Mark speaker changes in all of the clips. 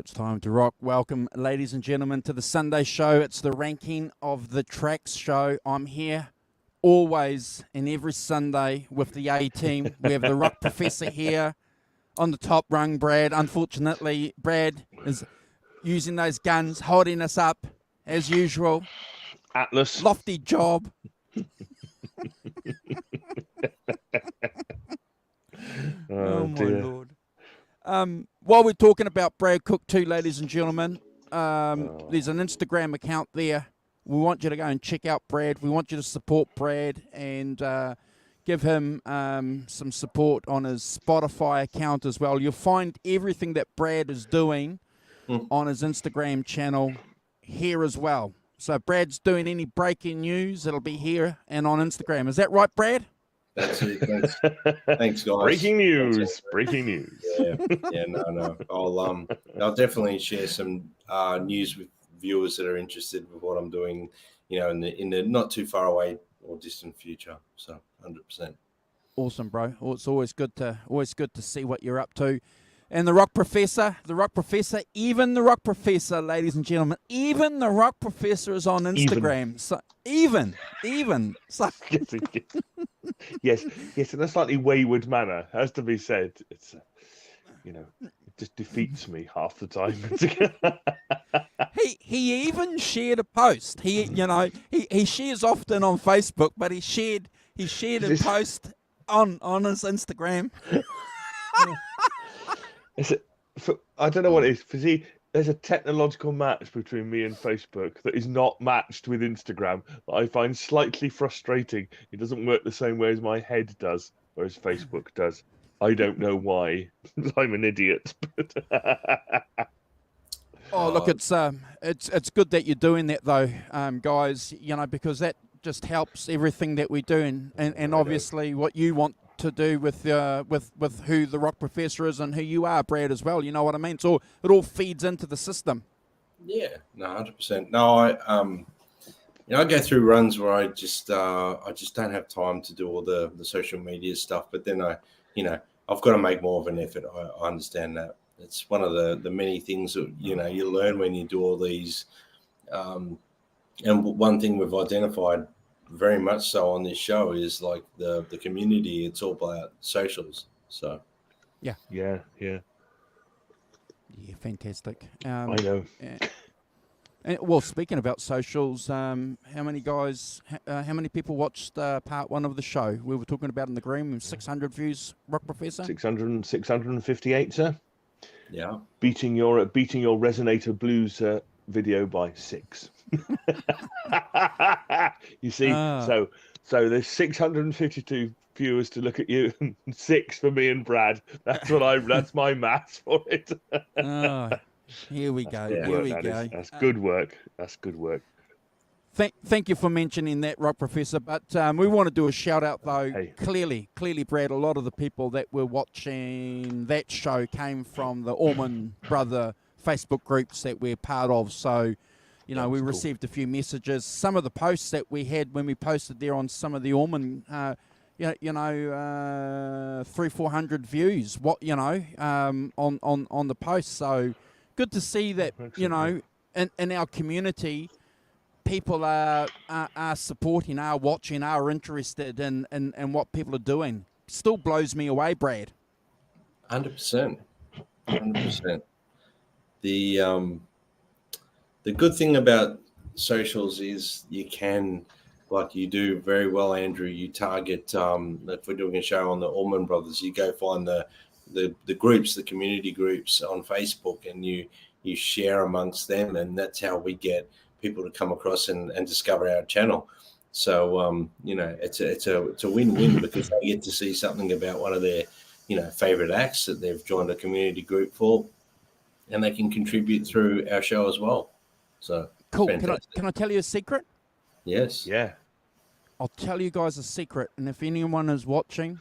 Speaker 1: It's time to rock. Welcome, ladies and gentlemen, to the Sunday show. It's the Ranking of the Tracks show. I'm here always and every Sunday with the A-team. We have the Rock Professor here on the top rung, Brad. Unfortunately, Brad is using those guns, holding us up as usual.
Speaker 2: Atlas.
Speaker 1: Lofty job. Oh my
Speaker 2: dear.
Speaker 1: Lord. While we're talking about Brad Cook too, ladies and gentlemen, there's an Instagram account there. We want you to go and check out Brad. We want you to support Brad and give him some support on his Spotify account as well. You'll find everything that Brad is doing on his Instagram channel here as well. So if Brad's doing any breaking news, it'll be here and on Instagram. Is that right, Brad?
Speaker 3: That's it. Thanks, guys.
Speaker 2: Breaking news. Breaking news.
Speaker 3: No. I'll definitely share some news with viewers that are interested with what I'm doing, in the not too far away or distant future. So 100%.
Speaker 1: Awesome, bro. Well, it's always good to see what you're up to. And the Rock Professor, even the Rock Professor, ladies and gentlemen, even the Rock Professor is on Instagram. So even. So
Speaker 2: yes, in a slightly wayward manner, has to be said. It's, it just defeats me half the time.
Speaker 1: he even shared a post. He shares often on Facebook, but he shared a post on his Instagram.
Speaker 2: I don't know what it is. There's a technological match between me and Facebook that is not matched with Instagram that I find slightly frustrating. It doesn't work the same way as my head does, whereas Facebook does. I don't know why. I'm an idiot.
Speaker 1: Oh, look, it's good that you're doing that though, guys. Because that just helps everything that we do, and obviously what you want to do with who the Rock Professor is and who you are, Brad, as well. You know what I mean? So it all feeds into the system.
Speaker 3: Yeah, no, 100%. No, I go through runs where I just don't have time to do all the social media stuff. But then I've got to make more of an effort. I understand that. It's one of the many things that you learn when you do all these. And one thing we've identified very much so on this show is like the community. It's all about socials. So
Speaker 1: yeah, fantastic.
Speaker 2: I know.
Speaker 1: Well, speaking about socials, how many people watched part one of the show? We were talking about in the green, 600 views, Rock Professor.
Speaker 2: 658, sir.
Speaker 3: Yeah,
Speaker 2: beating your Resonator Blues video by 6. You see, so there's 652 viewers to look at you, 6 for me and Brad. That's my maths for it.
Speaker 1: Here we go.
Speaker 2: That's good work.
Speaker 1: Thank you for mentioning that, Rock Professor. But we want to do a shout out though.
Speaker 2: Hey.
Speaker 1: Clearly, Brad, a lot of the people that were watching that show came from the Allman Brother Facebook groups that we're part of. So, we received a few messages. Some of the posts that we had when we posted there on some of the Allman, 300-400 views. On the post. So good to see that in our community, people are supporting, are watching, are interested in what people are doing. Still blows me away, Brad.
Speaker 3: 100%. The good thing about socials is you can, like you do very well, Andrew, you target, if we're doing a show on the Allman Brothers, you go find the groups, the community groups on Facebook, and you share amongst them, and that's how we get people to come across and discover our channel. So, it's a win-win because they get to see something about one of their, favorite acts that they've joined a community group for, and they can contribute through our show as well. So
Speaker 1: cool. Can I tell you a secret?
Speaker 3: Yes.
Speaker 2: Yeah.
Speaker 1: I'll tell you guys a secret, and if anyone is watching,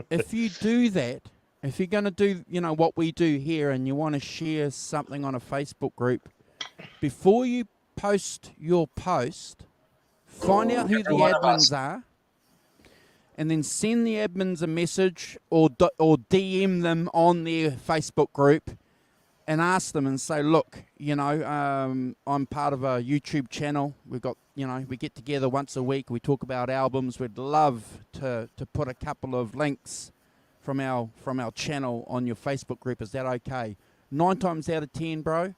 Speaker 1: if you do that, if you're going to do, what we do here, and you want to share something on a Facebook group, before you post your post, find out who the admins are, and then send the admins a message or DM them on their Facebook group and ask them and say, look, I'm part of a YouTube channel. We've got, we get together once a week. We talk about albums. We'd love to put a couple of links from our channel on your Facebook group. Is that okay? 9 times out of 10, bro,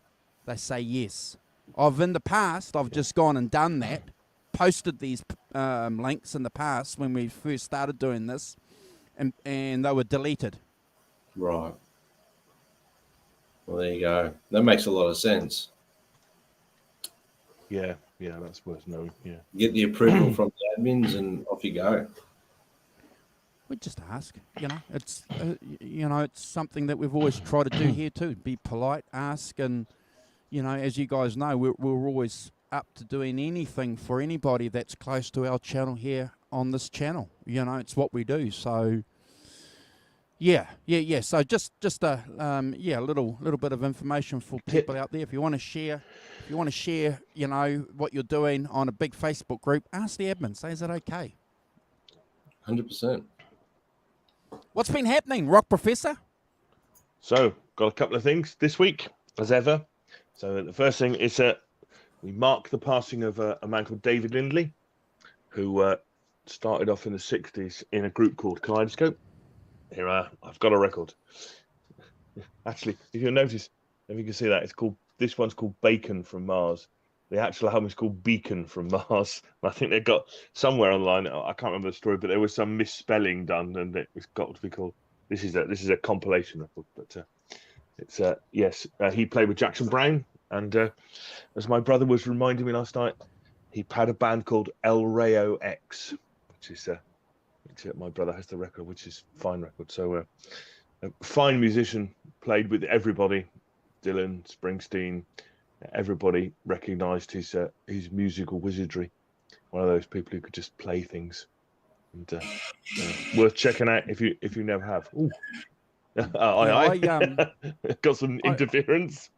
Speaker 1: they say yes. In the past, I've just gone and done that, posted these links in the past when we first started doing this, and they were deleted.
Speaker 3: Right. Well, there you go. That makes a lot of sense.
Speaker 2: Yeah, that's worth knowing. Yeah.
Speaker 3: Get the approval from the admins and off you go.
Speaker 1: We just ask, it's it's something that we've always tried to do here too. Be polite, ask, and as you guys know, we're always up to doing anything for anybody that's close to our channel here on this channel. It's what we do. So yeah. So just a little bit of information for people out there. If you want to share, what you're doing on a big Facebook group, ask the admin. Say, is it okay?
Speaker 3: 100%.
Speaker 1: What's been happening, Rock Professor?
Speaker 2: So, got a couple of things this week, as ever. So, the first thing is we mark the passing of a man called David Lindley, who started off in the 60s in a group called Kaleidoscope. Here, I've got a record. Actually, if you'll notice, if you can see that, this one's called Bacon from Mars. The actual album is called Beacon from Mars. I think they got somewhere online. I can't remember the story, but there was some misspelling done, and it was got to be called. This is a compilation record, but it's yes. He played with Jackson Browne, and as my brother was reminding me last night, he had a band called El Rayo X, which is my brother has the record, which is a fine record. So a fine musician, played with everybody, Dylan, Springsteen. Everybody recognised his musical wizardry. One of those people who could just play things, and worth checking out if you never have. Ooh. I got some interference.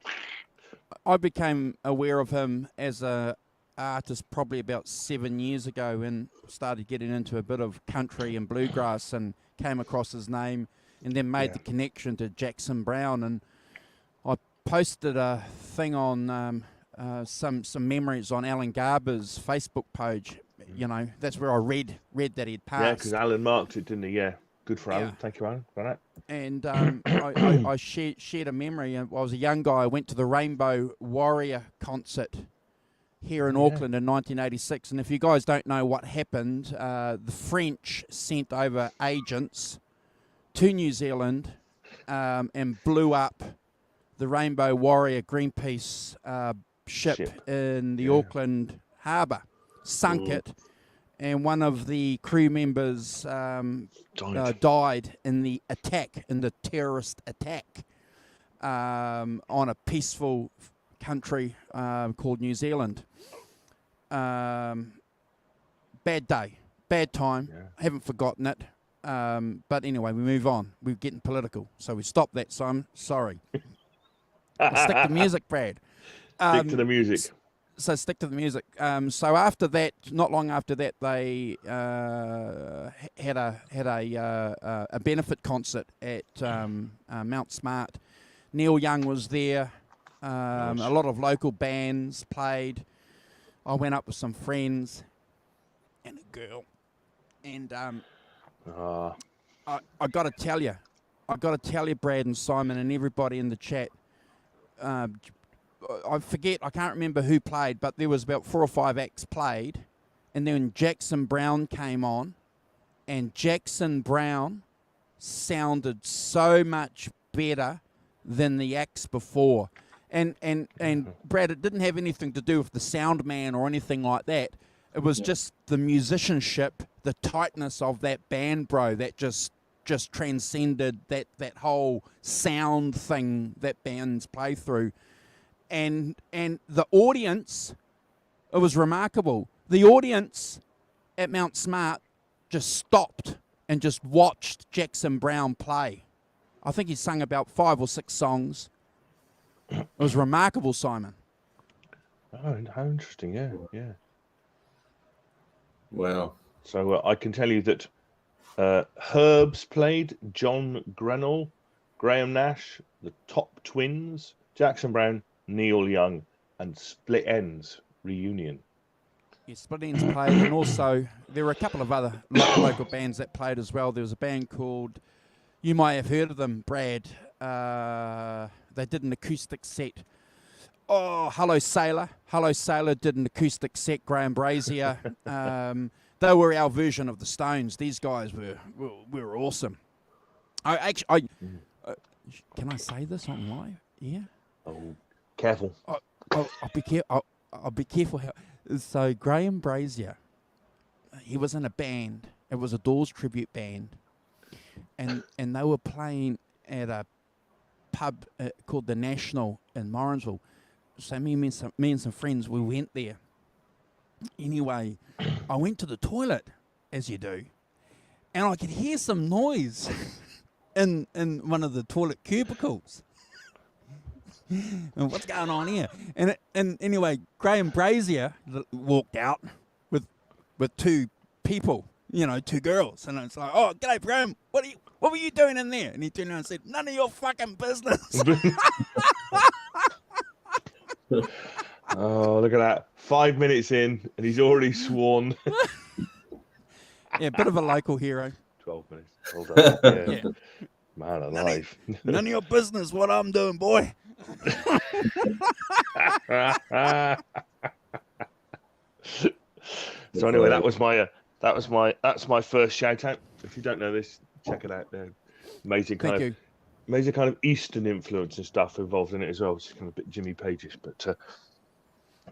Speaker 1: I became aware of him as a artist probably about 7 years ago, and started getting into a bit of country and bluegrass, and came across his name, and then made the connection to Jackson Browne. And I posted a thing on some memories on Alan Garber's Facebook page. That's where I read that he'd passed.
Speaker 2: Yeah, because Alan marked it, didn't he? Yeah, good for Alan. Thank you, Alan, for that.
Speaker 1: And I shared a memory. I was a young guy. I went to the Rainbow Warrior concert here in Auckland in 1986. And if you guys don't know what happened, the French sent over agents to New Zealand and blew up the Rainbow Warrior Greenpeace ship in the Auckland harbour, sunk it, and one of the crew members died in the attack, in the terrorist attack on a peaceful country called New Zealand. Bad day, bad time. I haven't forgotten it. But anyway, we move on. We're getting political, so we stop that, Simon. Sorry. Stick to music, Brad.
Speaker 2: Stick to the music.
Speaker 1: So stick to the music. So after that, not long after that, they had a benefit concert at Mount Smart. Neil Young was there. A lot of local bands played. I went up with some friends and a girl, and I got to tell you, Brad and Simon and everybody in the chat. I can't remember who played, but there was about 4 or 5 acts played, and then Jackson Browne came on, and Jackson Browne sounded so much better than the acts before. And Brad, it didn't have anything to do with the sound man or anything like that. It was just the musicianship, the tightness of that band, bro, that just transcended that whole sound thing that bands play through. And the audience, it was remarkable. The audience at Mount Smart just stopped and just watched Jackson Browne play. I think he sung about 5 or 6 songs. It was remarkable, Simon.
Speaker 2: Oh, how interesting! Yeah.
Speaker 3: Wow.
Speaker 2: So I can tell you that Herbs played, John Grenell, Graham Nash, the Top Twins, Jackson Brown, Neil Young, and Split Ends reunion.
Speaker 1: Yeah, Split Ends played, and also there were a couple of other local bands that played as well. There was a band called, you might have heard of them, Brad. They did an acoustic set. Oh, Hello Sailor. Hello Sailor did an acoustic set. Graham Brazier. They were our version of the Stones. These guys were awesome. Can I say this on live? Yeah.
Speaker 2: Oh, careful.
Speaker 1: I'll be careful. I'll be careful. So Graham Brazier, he was in a band. It was a Doors tribute band, and they were playing at a pub called the National in Morrinsville. So me and some friends, we went there. Anyway, I went to the toilet, as you do, and I could hear some noise in one of the toilet cubicles. And what's going on here? And anyway, Graham Brazier walked out with two people, two girls, and it's like, oh, g'day, Graham. What were you doing in there? And he turned around and said, none of your fucking business.
Speaker 2: Oh, look at that! 5 minutes in, and he's already sworn.
Speaker 1: Yeah, a bit of a local hero.
Speaker 2: 12 minutes. Hold on. Yeah. Man alive.
Speaker 1: None of your business what I'm doing, boy.
Speaker 2: So anyway, that's my first shout out. If you don't know this, check it out. Amazing kind of Eastern influence and stuff involved in it as well. It's kind of a bit Jimmy Page-ish,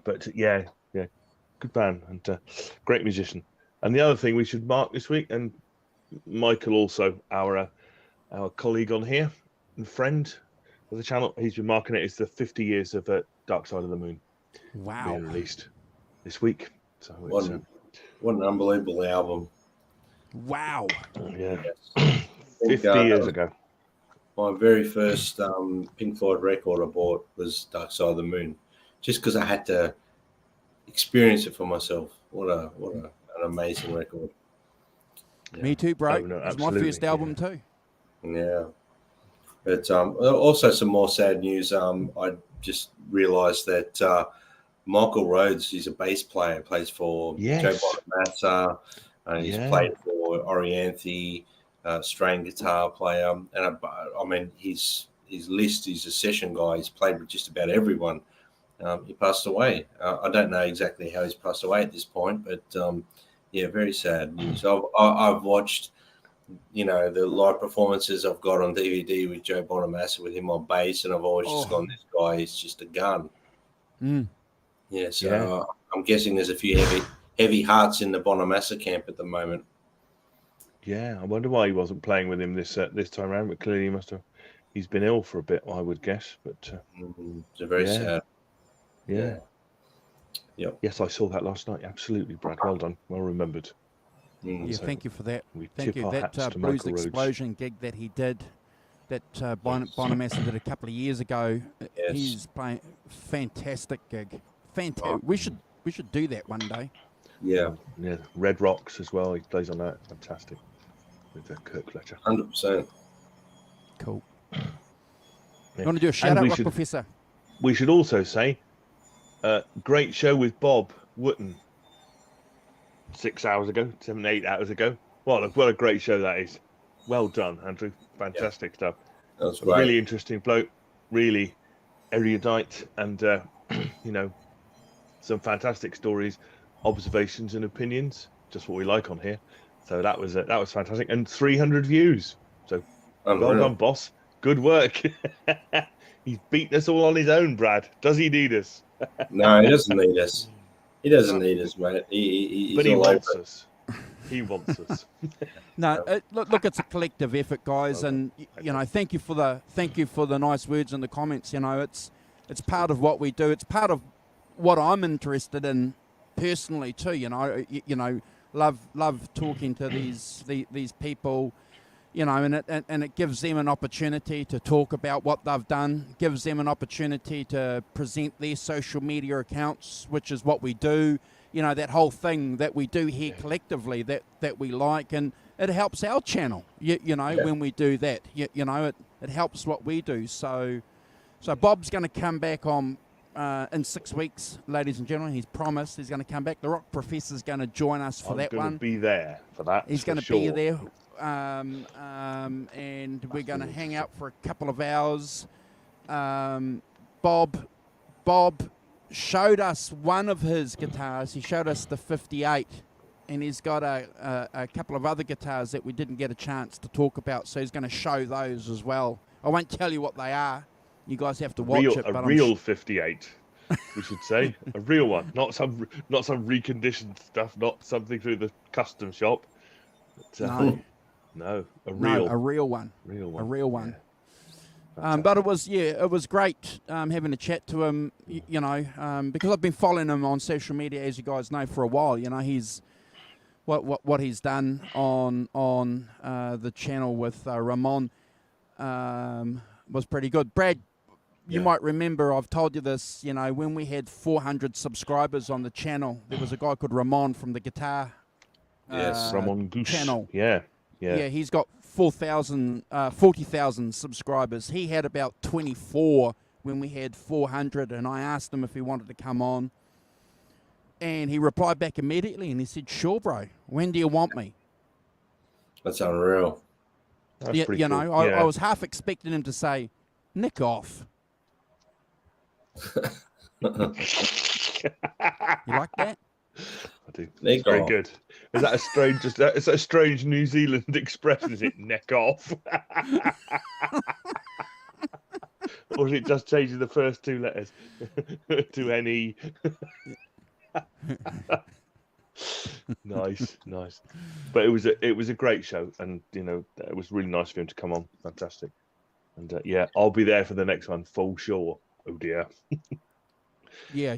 Speaker 2: but yeah, good band and great musician. And the other thing we should mark this week, and Michael also, our colleague on here and friend of the channel, he's been marking it. It's the 50 years of Dark Side of the Moon.
Speaker 1: Wow.
Speaker 2: Being released this week. So
Speaker 3: what an unbelievable album.
Speaker 1: Wow.
Speaker 2: Yeah. 50 years ago.
Speaker 3: My very first Pink Floyd record I bought was Dark Side of the Moon, just because I had to experience it for myself. What an amazing record.
Speaker 1: Yeah. Me too, bro. It was my first album too.
Speaker 3: Yeah. But also some more sad news. I just realised that Michael Rhodes is a bass player, plays for Joe Bonamassa, and he's played for Orianthi, strain guitar player. And I mean, his list, he's a session guy. He's played with just about everyone. He passed away. I don't know exactly how he's passed away at this point, but very sad news. I've watched, the live performances I've got on DVD with Joe Bonamassa with him on bass, and I've always just gone, this guy is just a gun.
Speaker 1: Mm.
Speaker 3: Yeah, so I'm guessing there's a few heavy hearts in the Bonamassa camp at the moment.
Speaker 2: Yeah, I wonder why he wasn't playing with him this time around, but clearly he's been ill for a bit, I would guess. But
Speaker 3: it's very sad.
Speaker 2: Yeah.
Speaker 3: Yep.
Speaker 2: Yes, I saw that last night. Absolutely, Brad. Well done. Well remembered.
Speaker 1: Yeah,
Speaker 2: so
Speaker 1: thank you for that.
Speaker 2: We
Speaker 1: thank
Speaker 2: tip
Speaker 1: you.
Speaker 2: our
Speaker 1: That
Speaker 2: hats to
Speaker 1: Blues
Speaker 2: Michael Rhodes.
Speaker 1: Explosion gig that he did, that Bonamassa did a couple of years ago.
Speaker 3: Yes.
Speaker 1: He's playing fantastic gig. Fantastic. We should do that one day.
Speaker 3: Yeah.
Speaker 2: Yeah. Red Rocks as well. He plays on that. Fantastic. With Kirk Fletcher.
Speaker 3: 100%.
Speaker 1: Cool.
Speaker 2: Yeah.
Speaker 1: You want to do a shout out, Rock Professor?
Speaker 2: We should also say, great show with Bob Wooten. 6 hours ago, 8 hours ago. What a great show that is. Well done, Andrew. Fantastic stuff.
Speaker 3: That was great.
Speaker 2: Really interesting bloke. Really erudite, and some fantastic stories, observations, and opinions. Just what we like on here. So that was fantastic, and 300 views. So well done, boss. Good work. He's beaten us all on his own, Brad. Does he need us?
Speaker 3: No, he doesn't need us. He doesn't need us, mate. He
Speaker 2: wants us. He wants us.
Speaker 1: No, look, it's a collective effort, guys, and thank you for the nice words in the comments. It's part of what we do. It's part of what I'm interested in personally too. Love talking to these people. And it gives them an opportunity to talk about what they've done, gives them an opportunity to present their social media accounts, which is what we do, that whole thing that we do here collectively that we like, and it helps our channel, when we do that, it helps what we do. So So Bob's going to come back on in 6 weeks, ladies and gentlemen. He's promised he's going to come back. The Rock Professor's going to join us for that one.
Speaker 2: I'm going to be there for that.
Speaker 1: He's going to be there, and we're going to hang out for a couple of hours. Bob showed us one of his guitars. He showed us the 58, and he's got a couple of other guitars that we didn't get a chance to talk about, so he's going to show those as well. I won't tell you what they are. You guys have to watch it.
Speaker 2: A real 58, we should say. A real one, not some reconditioned stuff, not something through the custom shop. But, no, a real one. A real one.
Speaker 1: Yeah. But it was great having a chat to him, because I've been following him on social media, as you guys know, for a while. He's what he's done on the channel with Ramon was pretty good. Brad, you might remember, I've told you this, when we had 400 subscribers on the channel, there was a guy called Ramon from the guitar
Speaker 2: Ramon Goose
Speaker 1: channel.
Speaker 2: Yeah,
Speaker 1: he's got 40,000 subscribers. He had about 24 when we had 400, and I asked him if he wanted to come on, and he replied back immediately, and he said, "Sure, bro. When do you want me?"
Speaker 3: That's unreal.
Speaker 2: That's pretty cool.
Speaker 1: I was half expecting him to say, "Nick off." You like that?
Speaker 2: I do. It's very good. Is that a strange New Zealand expression? Is it neck off? Or is it just changing the first two letters to NE? Nice. But it was a great show, and it was really nice for him to come on. Fantastic. And I'll be there for the next one for sure. Oh dear.
Speaker 1: Yeah.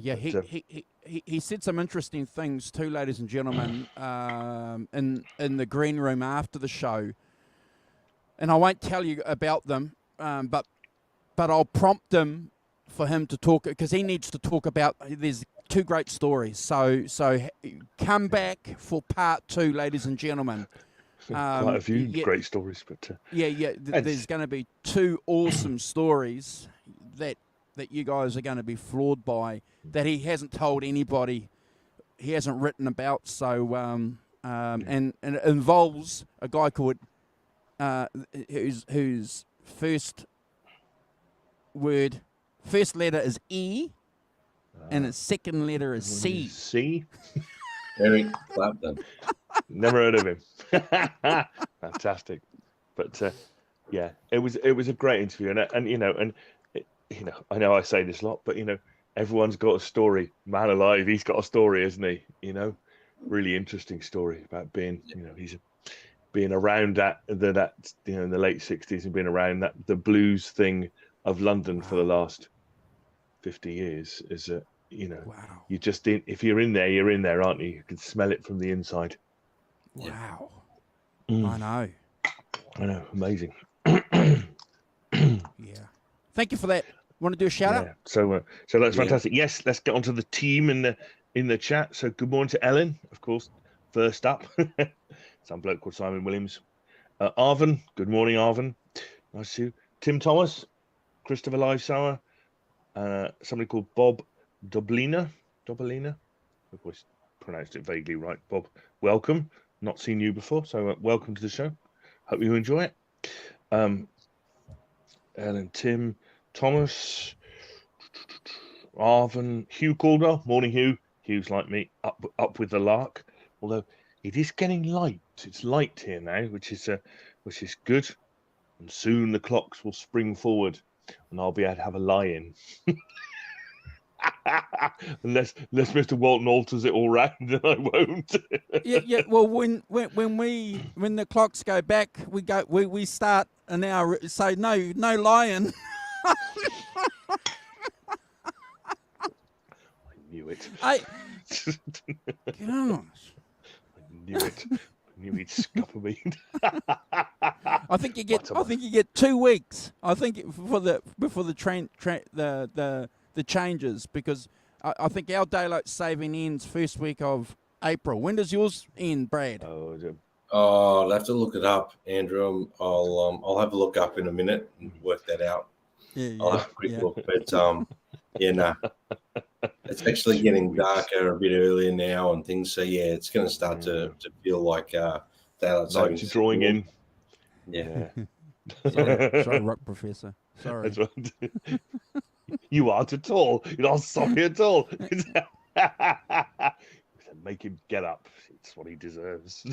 Speaker 1: He said some interesting things too, ladies and gentlemen, in the green room after the show, and I won't tell you about them, but I'll prompt him for him to talk, because he needs to talk about. There's two great stories, so come back for part 2, ladies and gentlemen.
Speaker 2: Quite a few great stories, but
Speaker 1: there's going to be 2 awesome stories that you guys are going to be floored by, that he hasn't told anybody, he hasn't written about. So and it involves a guy called whose first letter is E, and his second letter is C.
Speaker 2: C.
Speaker 3: Eric Clapton.
Speaker 2: Never heard of him. Fantastic. But it was a great interview, and I know I say this a lot, but everyone's got a story. Man alive, he's got a story, isn't he? Really interesting story about being, he's being around that in the late 60s, and being around the blues thing of London for the last 50 years. Is wow. You just if you're in there, you're in there, aren't you? You can smell it from the inside.
Speaker 1: Wow.
Speaker 2: I know, amazing.
Speaker 1: Yeah. Thank you for that. Want to do a shout out?
Speaker 2: So that's fantastic. Yes, let's get onto the team in the chat. So good morning to Ellen, of course. First up, some bloke called Simon Williams. Arvin, good morning, Arvin. Nice to see you. Tim Thomas, Christopher Livesour, somebody called Bob Doblina. Of course, pronounced it vaguely right. Bob, welcome. Not seen you before, so welcome to the show. Hope you enjoy it. Ellen, Tim, Thomas, Arvin, Hugh Caldwell. Morning, Hugh. Hugh's like me, up with the lark. Although it is getting light. It's light here now, which is good. And soon the clocks will spring forward, and I'll be able to have a lie-in. unless Mr. Walton alters it all round, then I won't.
Speaker 1: yeah. Well, when the clocks go back, we start an hour. So no lying.
Speaker 2: I knew it.
Speaker 1: Gosh.
Speaker 2: I knew it. I knew he'd scupper me.
Speaker 1: I think you get 2 weeks. I think before the changes, because I think our daylight saving ends first week of April. When does yours end, Brad?
Speaker 3: I'll have to look it up, Andrew. I'll have a look up in a minute and work that out. I'll have a quick look. But yeah, no. It's actually getting darker a bit earlier now and things. So yeah, it's going to start to feel like daylight savings.
Speaker 2: Nights are drawing in.
Speaker 3: Yeah.
Speaker 1: Sorry, Rock Professor. Sorry.
Speaker 2: That's right. You aren't at all. You're not sorry at all. Make him get up. It's what he deserves.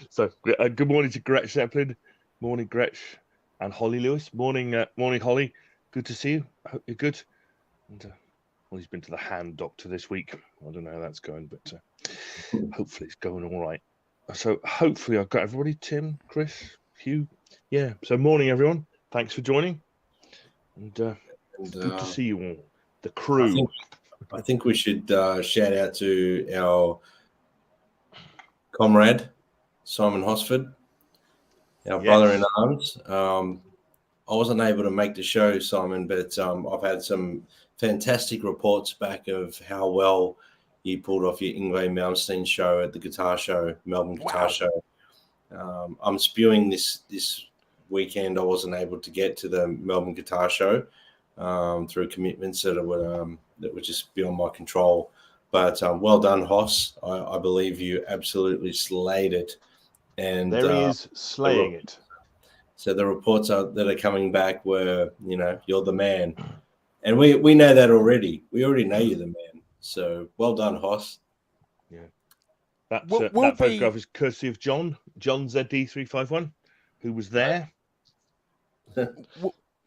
Speaker 2: So, good morning to Gretch Zeppelin. Morning, Gretch. And Holly Lewis. Morning, Holly. Good to see you. I hope you're good. And, well, he's been to the hand doctor this week. I don't know how that's going, but hopefully it's going all right. So hopefully I've got everybody. Tim, Chris, Hugh. Yeah. So morning, everyone. Thanks for joining. And good to see you all. The crew.
Speaker 3: I think we should shout out to our comrade, Simon Hosford, our brother in arms. I wasn't able to make the show, Simon, but I've had some fantastic reports back of how well you pulled off your Ingve Malmsteen show at the guitar show, Melbourne Guitar Show. I'm spewing this weekend. I wasn't able to get to the Melbourne Guitar Show through commitments that were just beyond my control. But well done, Hoss. I believe you absolutely slayed it. And
Speaker 2: there he is, slaying it.
Speaker 3: So the reports that are coming back were, you're the man. And we know that already. We already know you're the man. So well done, Hoss.
Speaker 2: Yeah. That photograph is courtesy of John ZD351, who was there.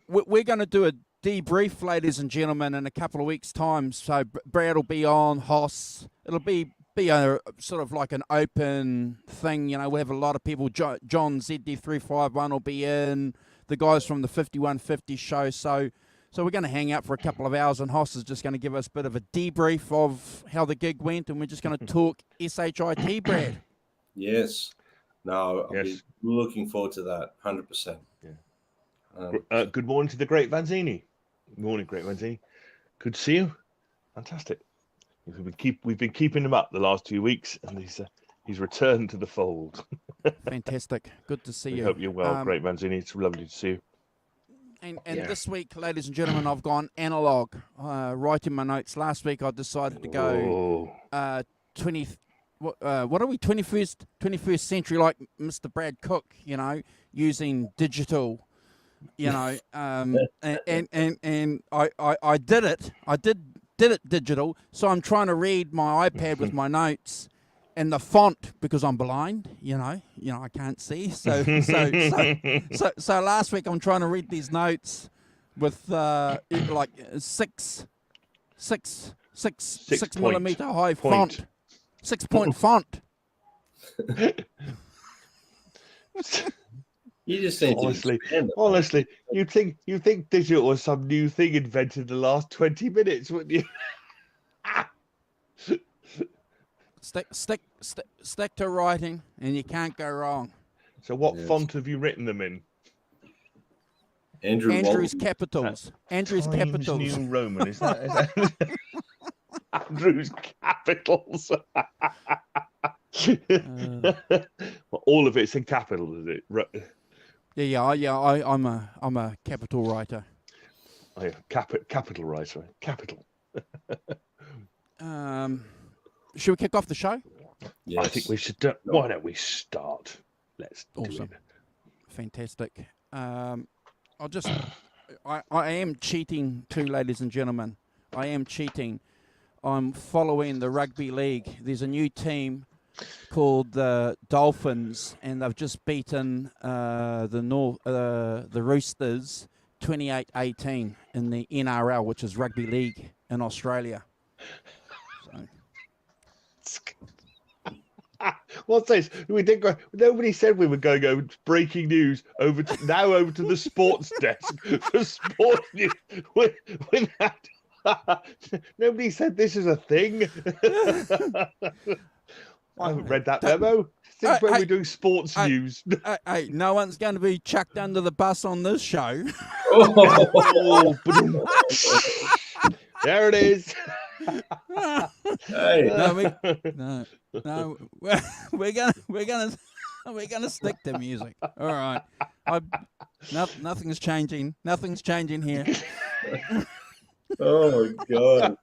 Speaker 1: We're going to do a debrief, ladies and gentlemen, in a couple of weeks' time. So Brad will be on, Hoss. It'll be a sort of like an open thing. We have a lot of people. John ZD351 will be in. The guys from the 5150 show. So we're going to hang out for a couple of hours, and Hoss is just going to give us a bit of a debrief of how the gig went, and we're just going to talk SHIT, Brad.
Speaker 3: Yes. No, I'll be looking forward to that, 100%.
Speaker 2: Yeah. Good morning to the great Vanzini. Morning, great Vanzini. Good to see you. Fantastic. We've been keeping him up the last 2 weeks, and he's returned to the fold.
Speaker 1: Fantastic. Good to see you.
Speaker 2: Hope you're well, great Vanzini. It's lovely to see you.
Speaker 1: And this week, ladies and gentlemen, I've gone analog. Writing my notes. Last week, I decided to go 20. What are we? 21st century, like Mr. Brad Cook. Using digital. And I did it. I did it digital. So I'm trying to read my iPad with my notes. And the font, because I'm blind, I can't see. So last week I'm trying to read these notes with like six millimeter high font, 6-point font.
Speaker 3: You just need
Speaker 2: honestly, you think digital was some new thing invented in the last 20 minutes, wouldn't you?
Speaker 1: Stick to writing, and you can't go wrong.
Speaker 2: So, what font have you written them in?
Speaker 1: Andrew's capitals. Andrew's capitals.
Speaker 2: New Roman, is that? Andrew's capitals. All of it's in capitals, is it?
Speaker 1: Yeah. I'm a capital writer.
Speaker 2: Oh, yeah. Capital writer. Capital.
Speaker 1: Should we kick off the show?
Speaker 2: Yes. I think we should. Why don't we start? Let's do it.
Speaker 1: Fantastic. I am cheating too, ladies and gentlemen. I am cheating. I'm following the rugby league. There's a new team called the Dolphins, and they've just beaten the Roosters 28-18 in the NRL, which is rugby league in Australia.
Speaker 2: What's this? We didn't go. Nobody said we were going over to breaking news. Over to the sports desk for sports news. With that, nobody said this is a thing. I haven't read that memo. Since when we're doing sports news.
Speaker 1: Hey, no one's going to be chucked under the bus on this show.
Speaker 2: There it is.
Speaker 3: Hey.
Speaker 1: No, we're gonna stick to music. All right. Nothing's changing. Nothing's changing here.
Speaker 3: Oh my God.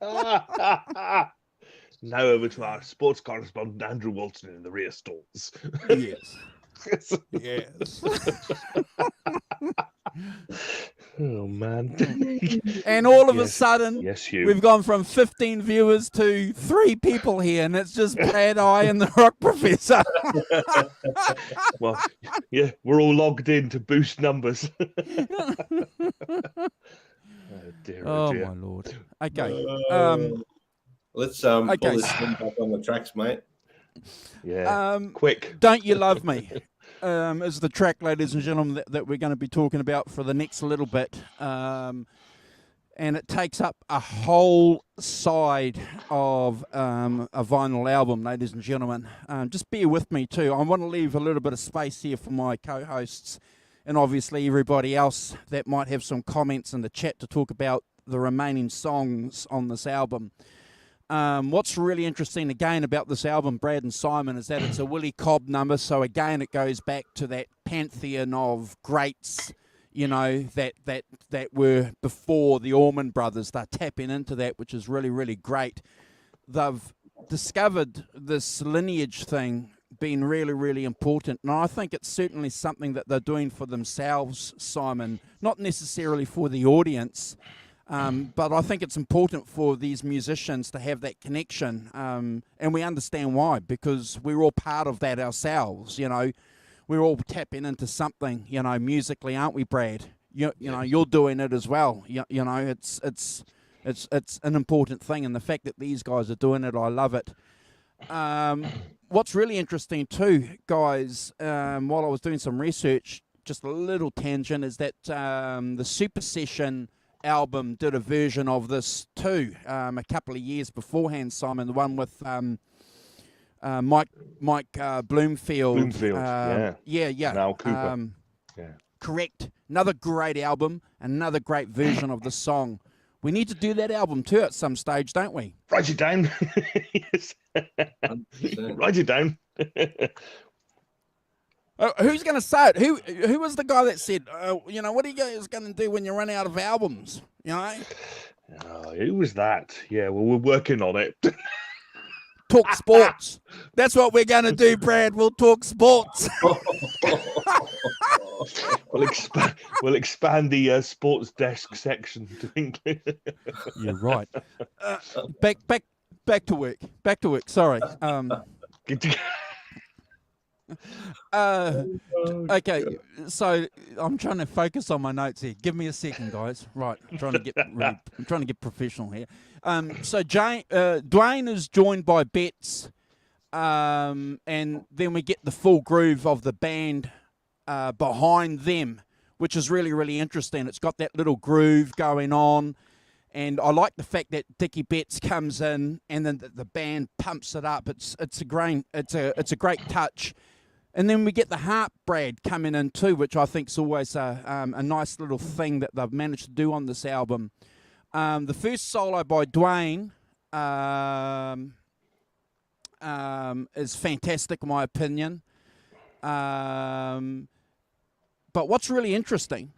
Speaker 2: Now over to our sports correspondent Andrew Walton in the rear stalls.
Speaker 1: Yes. Yes.
Speaker 2: Oh man.
Speaker 1: And all of a
Speaker 2: Yes.
Speaker 1: sudden,
Speaker 2: Yes, Hugh.
Speaker 1: we've gone from 15 viewers to 3 people here, and it's just Brad, I, and the Rock Professor.
Speaker 2: Well, yeah, we're all logged in to boost numbers. Oh dear,
Speaker 1: Oh
Speaker 2: dear.
Speaker 1: my lord. Okay.
Speaker 3: Let's pull
Speaker 1: Okay.
Speaker 3: this thing back on the tracks, mate.
Speaker 2: Yeah. Quick.
Speaker 1: Don't You Love Me is the track, ladies and gentlemen, that we're going to be talking about for the next little bit. And it takes up a whole side of a vinyl album, ladies and gentlemen. Just bear with me too. I want to leave a little bit of space here for my co-hosts and obviously everybody else that might have some comments in the chat to talk about the remaining songs on this album. What's really interesting again about this album, Brad and Simon, is that it's a Willie Cobb number. So again, it goes back to that pantheon of greats, you know, that were before the Allman Brothers. They're tapping into that, which is really, really great. They've discovered this lineage thing being really, really important. And I think it's certainly something that they're doing for themselves, Simon, not necessarily for the audience. But I think it's important for these musicians to have that connection, and we understand why, because we're all part of that ourselves, you know. We're all tapping into something, you know, musically, aren't we, Brad? You know, you're doing it as well. You know, it's an important thing, and the fact that these guys are doing it, I love it. What's really interesting too, guys, while I was doing some research, just a little tangent, is that the Super Session album did a version of this too, a couple of years beforehand, Simon, the one with Mike Bloomfield. Yeah.
Speaker 2: Now Cooper.
Speaker 1: Correct. Another great album, another great version of the song. We need to do that album too at some stage, don't we?
Speaker 2: Write it down. Yes. Write it down.
Speaker 1: Who's going to say it? Who was the guy that said, you know, what are you guys going to do when you run out of albums? You know?
Speaker 2: Who was that? Yeah, well, we're working on it.
Speaker 1: Talk sports. That's what we're going to do, Brad. We'll talk sports.
Speaker 2: We'll expand the sports desk section to include.
Speaker 1: You're right. Back to work. Back to work. Sorry. Okay, so I'm trying to focus on my notes here. Give me a second, guys. Right, I'm trying to get professional here. So Dwayne is joined by Betts, and then we get the full groove of the band behind them, which is really, really interesting. It's got that little groove going on, and I like the fact that Dickie Betts comes in and then the band pumps it up. It's a great touch. And then we get the harp, Brad, coming in too, which I think is always a nice little thing that they've managed to do on this album. The first solo by Dwayne is fantastic, in my opinion. But what's really interesting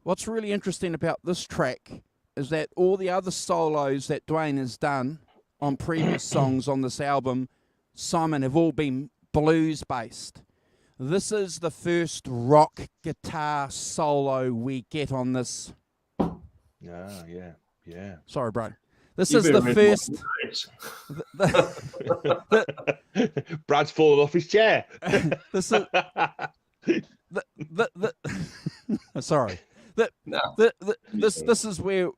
Speaker 1: about this track is that all the other solos that Dwayne has done on previous songs on this album, Simon, have all been blues based. This is the first rock guitar solo we get on this.
Speaker 2: Yeah.
Speaker 1: Sorry, bro. This is the first.
Speaker 2: Brad's fallen off his chair.
Speaker 1: This is. Sorry. This is where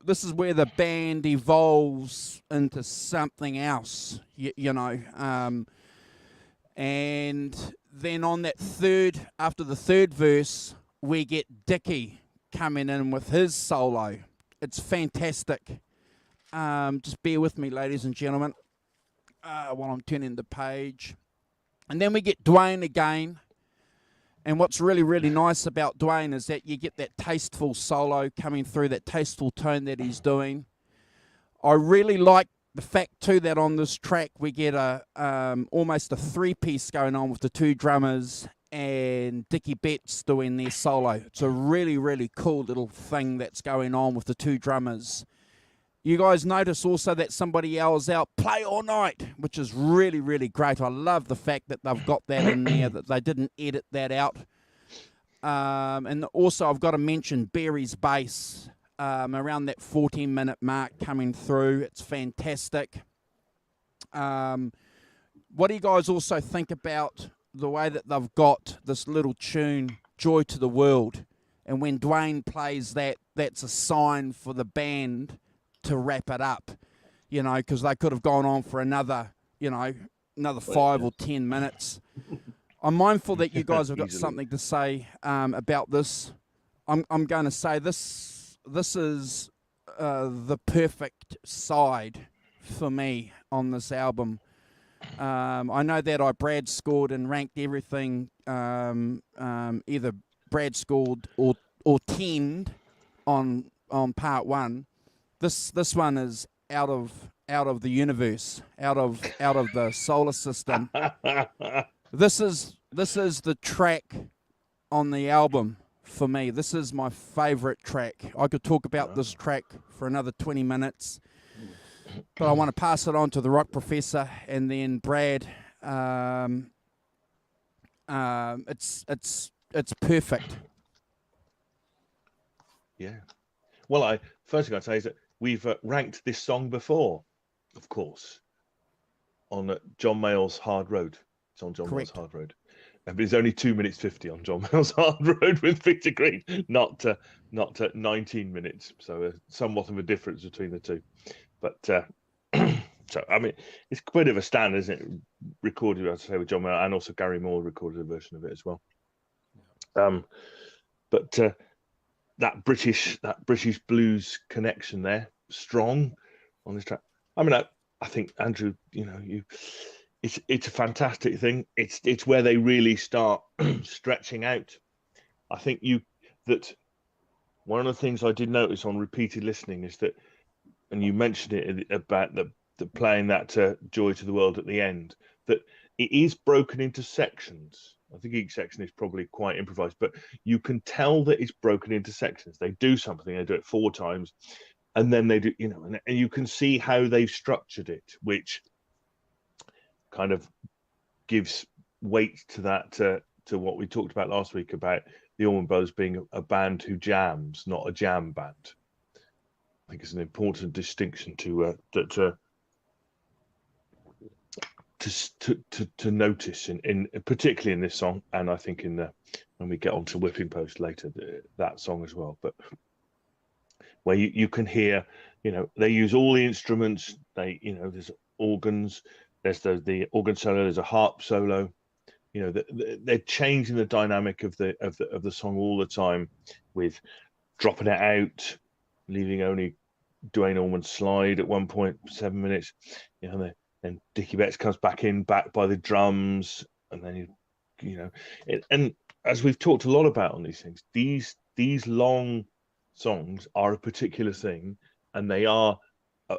Speaker 1: the band evolves into something else. You know. And then on that after the third verse, we get Dickie coming in with his solo. It's fantastic. Just bear with me, ladies and gentlemen, while I'm turning the page. And then we get Dwayne again. And what's really, really nice about Dwayne is that you get that tasteful solo coming through, that tasteful tone that he's doing. I really like the fact too that on this track we get almost a three-piece going on with the two drummers and Dickie Betts doing their solo. It's a really, really cool little thing that's going on with the two drummers. You guys notice also that somebody yells out, "Play all night," which is really, really great. I love the fact that they've got that in there, that they didn't edit that out. And also I've got to mention Barry's bass around that 14-minute mark coming through. It's fantastic. What do you guys also think about the way that they've got this little tune, Joy to the World, and when Dwayne plays that, that's a sign for the band to wrap it up, you know, because they could have gone on for another 5 or 10 minutes. I'm mindful that you guys have got something to say about this. I'm going to say this is the perfect side for me on this album. I know that I Brad scored and ranked everything either Brad scored or 10'd on part one. This one is out of the universe, out of the solar system. This is the track on the album for me. This is my favourite track. I could talk about this track for another 20 minutes, but I want to pass it on to the Rock Professor and then Brad. It's perfect.
Speaker 2: Yeah. Well, first thing I'd say is that we've ranked this song before, of course, on John Mayall's Hard Road. It's on John Mayall's Hard Road. But it's only 2 minutes 50 on John Mayall's Hard Road with Peter Green, not 19 minutes. So somewhat of a difference between the two. But so I mean, it's quite of a standard, isn't it? Recorded, as I say, with John Mayall, and also Gary Moore recorded a version of it as well. But that British blues connection there, strong on this track. I mean, I think Andrew, you know, it's a fantastic thing. It's where they really start stretching out. I think that one of the things I did notice on repeated listening is that, and you mentioned it about the playing that Joy to the World at the end, that it is broken into sections. I think each section is probably quite improvised, but you can tell that it's broken into sections. They do something, they do it 4 times, and then they do, you know, and you can see how they've structured it, which kind of gives weight to that, to what we talked about last week about the Allman Brothers being a band who jams, not a jam band. I think it's an important distinction to notice in particularly in this song, and I think in when we get on to Whipping Post later, that song as well. But where you can hear, you know, they use all the instruments. They, you know, there's organs, there's the organ solo, there's a harp solo. You know, they're changing the dynamic of the song all the time, with dropping it out, leaving only Dwayne Allman slide at 1 7 minutes. You know, then Dickie Betts comes back by the drums, and then you know, and as we've talked a lot about on these things, these long songs are a particular thing, and they are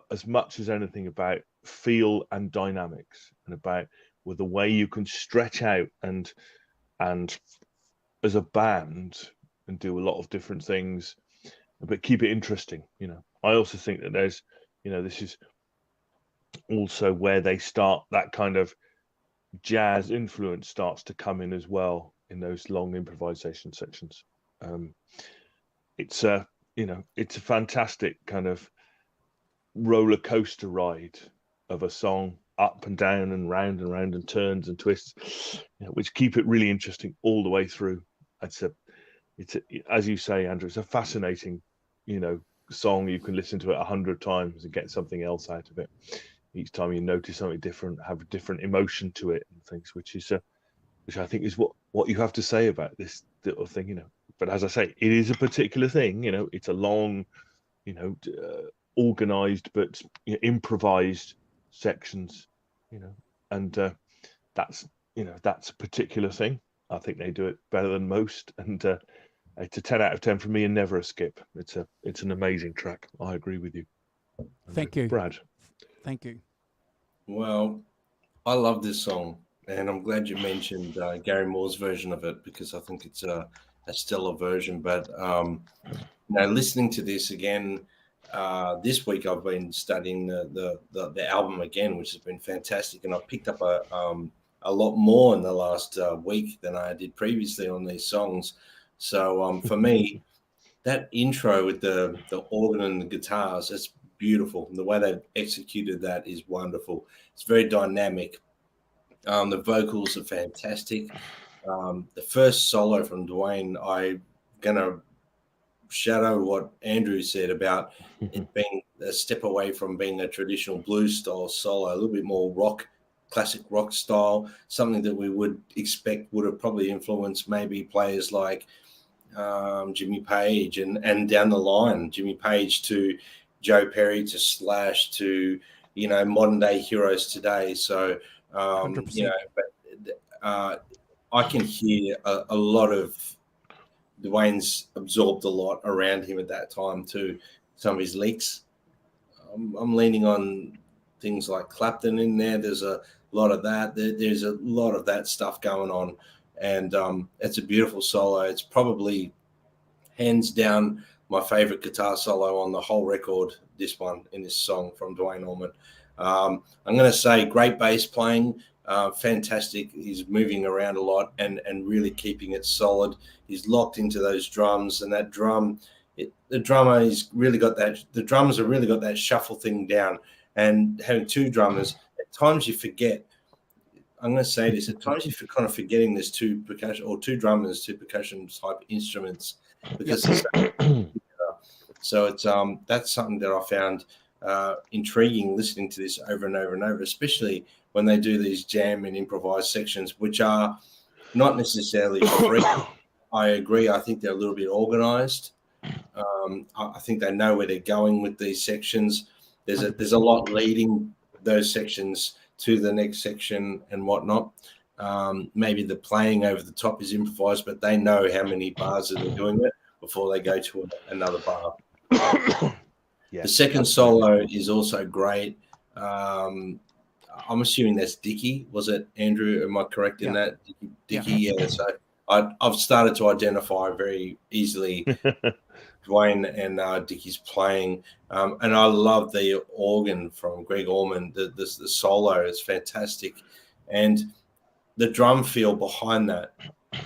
Speaker 2: as much as anything about feel and dynamics, and about with the way you can stretch out and as a band and do a lot of different things, but keep it interesting. You know, I also think that there's, you know, this is also where they start, that kind of jazz influence starts to come in as well in those long improvisation sections. It's a, you know, it's a fantastic kind of roller coaster ride of a song, up and down and round and turns and twists, you know, which keep it really interesting all the way through. It's as you say, Andrew, it's a fascinating, you know, song. You can listen to it 100 times and get something else out of it. Each time you notice something different, have a different emotion to it and things, which I think is what you have to say about this little thing, you know. But as I say, it is a particular thing, you know. It's a long, you know, organized but, you know, improvised sections, you know, and that's, you know, that's a particular thing. I think they do it better than most, and it's a 10 out of 10 for me, and never a skip. It's an amazing track. I agree with you.
Speaker 1: Thank you,
Speaker 2: Brad.
Speaker 1: Thank you.
Speaker 3: Well, I love this song. And I'm glad you mentioned Gary Moore's version of it, because I think it's a stellar version. But listening to this again this week, I've been studying the album again, which has been fantastic, and I've picked up a lot more in the last week than I did previously on these songs. So for me, that intro with the organ and the guitars, it's beautiful. And the way they've executed that is wonderful. It's very dynamic. The vocals are fantastic. The first solo from Dwayne, I'm going to shadow what Andrew said about it being a step away from being a traditional blues style solo, a little bit more rock, classic rock style, something that we would expect would have probably influenced maybe players like Jimmy Page and down the line, Jimmy Page to Joe Perry to Slash to, modern day heroes today. So,
Speaker 1: 100%.
Speaker 3: I can hear a lot of Dwayne's absorbed a lot around him at that time too. Some of his leaks. I'm leaning on things like Clapton in there. There's a lot of that. There's a lot of that stuff going on. And it's a beautiful solo. It's probably hands down my favorite guitar solo on the whole record, this one in this song from Dwayne Allman. I'm going to say great bass playing, fantastic. He's moving around a lot and really keeping it solid. He's locked into those drums, and that drum, the drummers have really got that shuffle thing down. And having two drummers, at times you forget. I'm going to say this. At times you're kind of forgetting there's two drummers, two percussion type instruments, because so it's that's something that I found intriguing listening to this over and over and over, especially when they do these jam and improvised sections, which are not necessarily free. I agree. I think they're a little bit organized. I think they know where they're going with these sections. There's a lot leading those sections to the next section and whatnot. Maybe the playing over the top is improvised, but they know how many bars that they're doing it before they go to another bar. The second solo is also great. I'm assuming that's Dickie. Was it, Andrew? Am I correct in that? Dickie, yeah. So I've started to identify very easily Dwayne and Dickie's playing. And I love the organ from Greg Allman. The solo is fantastic. And the drum feel behind that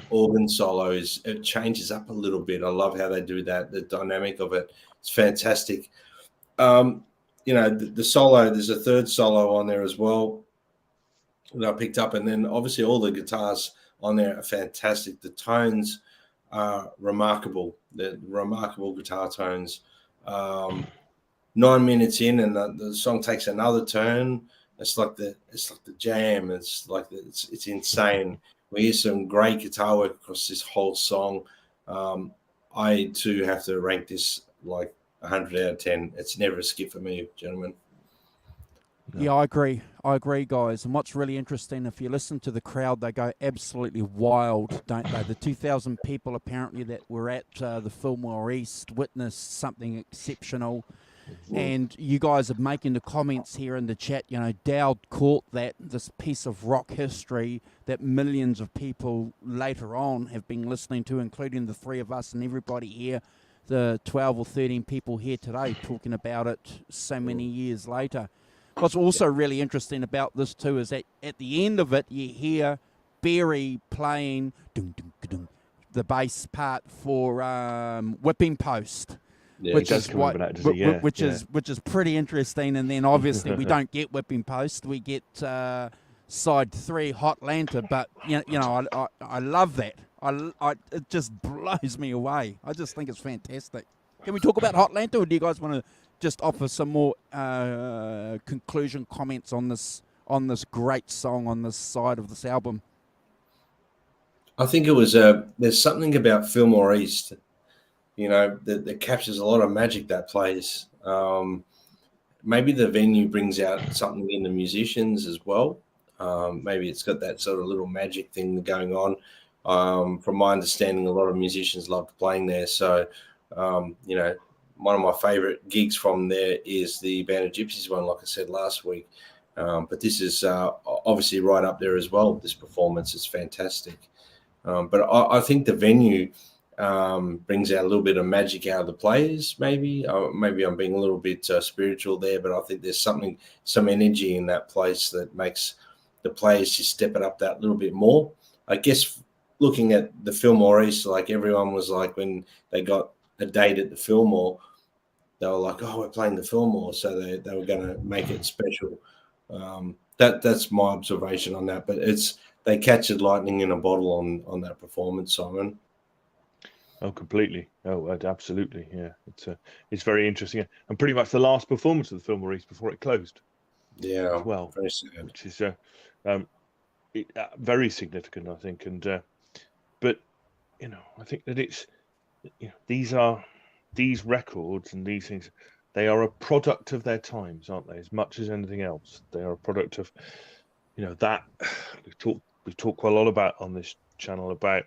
Speaker 3: organ solo it changes up a little bit. I love how they do that. The dynamic of it, it's fantastic. The solo, there's a third solo on there as well that I picked up. And then obviously all the guitars on there are fantastic. The tones are remarkable. They're remarkable guitar tones. 9 minutes in and the song takes another turn. It's like the jam. It's like it's insane. We hear some great guitar work across this whole song. I too have to rank this like 100 out of 10. It's never a skip for me, gentlemen.
Speaker 1: No. Yeah, I agree, guys. And what's really interesting, if you listen to the crowd, they go absolutely wild, don't they? The 2,000 people apparently that were at the Fillmore East witnessed something exceptional. And you guys are making the comments here in the chat, Dowd caught this piece of rock history that millions of people later on have been listening to, including the three of us and everybody here, the 12 or 13 people here today talking about it so many years later. What's also really interesting about this too is that at the end of it, you hear Barry playing the bass part for Whipping Post.
Speaker 2: Yeah,
Speaker 1: which is pretty interesting. And then obviously we don't get Whipping Post, we get side 3 Hot Lanta. But I love that. It just blows me away. I just think it's fantastic. Can we talk about Hot Lanta, or do you guys want to just offer some more conclusion comments on this great song on this side of this album?
Speaker 3: I think it was there's something about Fillmore East, that captures a lot of magic that place. Maybe the venue brings out something in the musicians as well. Maybe it's got that sort of little magic thing going on. From my understanding, a lot of musicians loved playing there. So, one of my favorite gigs from there is the Band of Gypsies one, like I said last week. But this is obviously right up there as well. This performance is fantastic. But I think the venue brings out a little bit of magic out of the players, maybe. Maybe I'm being a little bit spiritual there, but I think there's some energy in that place that makes the players just step it up that little bit more. I guess looking at the Fillmore East, like everyone was like, when they got a date at the Fillmore, they were like, oh, we're playing the Fillmore. So they were going to make it special. That's my observation on that. But they catch it lightning in a bottle on that performance, Simon.
Speaker 2: Oh, completely. Oh, absolutely. Yeah, it's very interesting, and pretty much the last performance of the Fillmore East before it closed.
Speaker 3: Yeah,
Speaker 2: as well,
Speaker 3: very sad.
Speaker 2: which is very significant, I think. And but I think that it's these records and these things. They are a product of their times, aren't they? As much as anything else, they are a product of that we've talked quite a lot about on this channel about.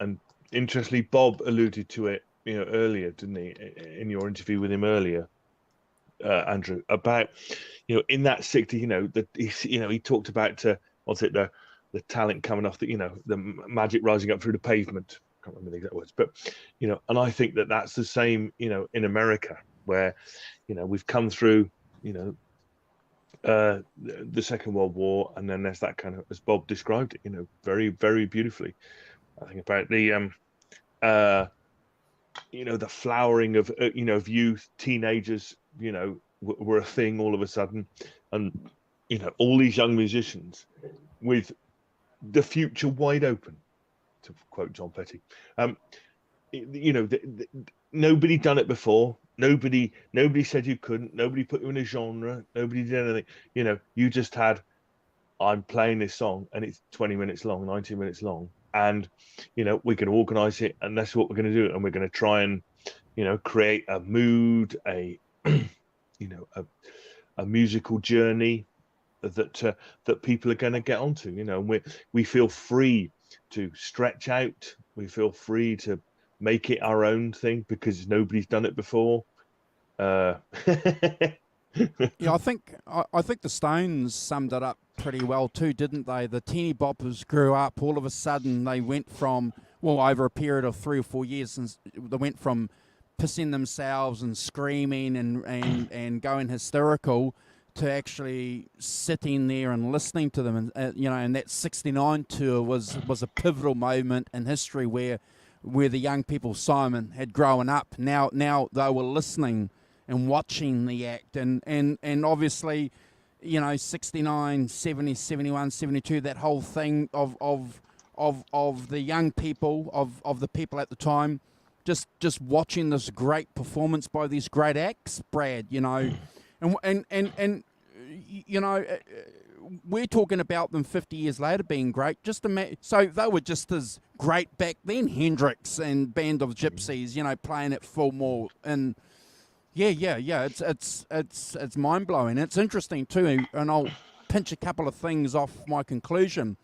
Speaker 2: And interestingly, Bob alluded to it, earlier, didn't he, in your interview with him earlier, Andrew, about in that 60, that he talked about what's it, the talent coming off the magic rising up through the pavement. I can't remember the exact words, but and I think that that's the same, in America, where we've come through, the Second World War, and then there's that kind of, as Bob described it, very, very beautifully. I think about the the flowering of of youth, teenagers, were a thing all of a sudden, and all these young musicians with the future wide open, to quote John Petty. Nobody done it before. Nobody said you couldn't. Nobody put you in a genre. Nobody did anything. You just had, I'm playing this song and it's 20 minutes long, 19 minutes long. And, we're going to organize it, and that's what we're going to do. And we're going to try and, create a mood, a musical journey that people are going to get onto, and we feel free to stretch out. We feel free to make it our own thing because nobody's done it before.
Speaker 1: Yeah, I think the Stones summed it up pretty well too, didn't they? The teeny boppers grew up. All of a sudden, they went from, over a period of 3 or 4 years, since they went from pissing themselves and screaming and going hysterical to actually sitting there and listening to them. And and that '69 tour was a pivotal moment in history where the young people, Simon, had grown up. Now they were listening and watching the act, and obviously, 69, 70, 71, 72, that whole thing of the young people, of the people at the time, just watching this great performance by these great acts, Brad, and we're talking about them 50 years later being great. So they were just as great back then, Hendrix and Band of Gypsies, playing at Fillmore. And yeah, it's mind blowing. It's interesting too, and I'll pinch a couple of things off my conclusion.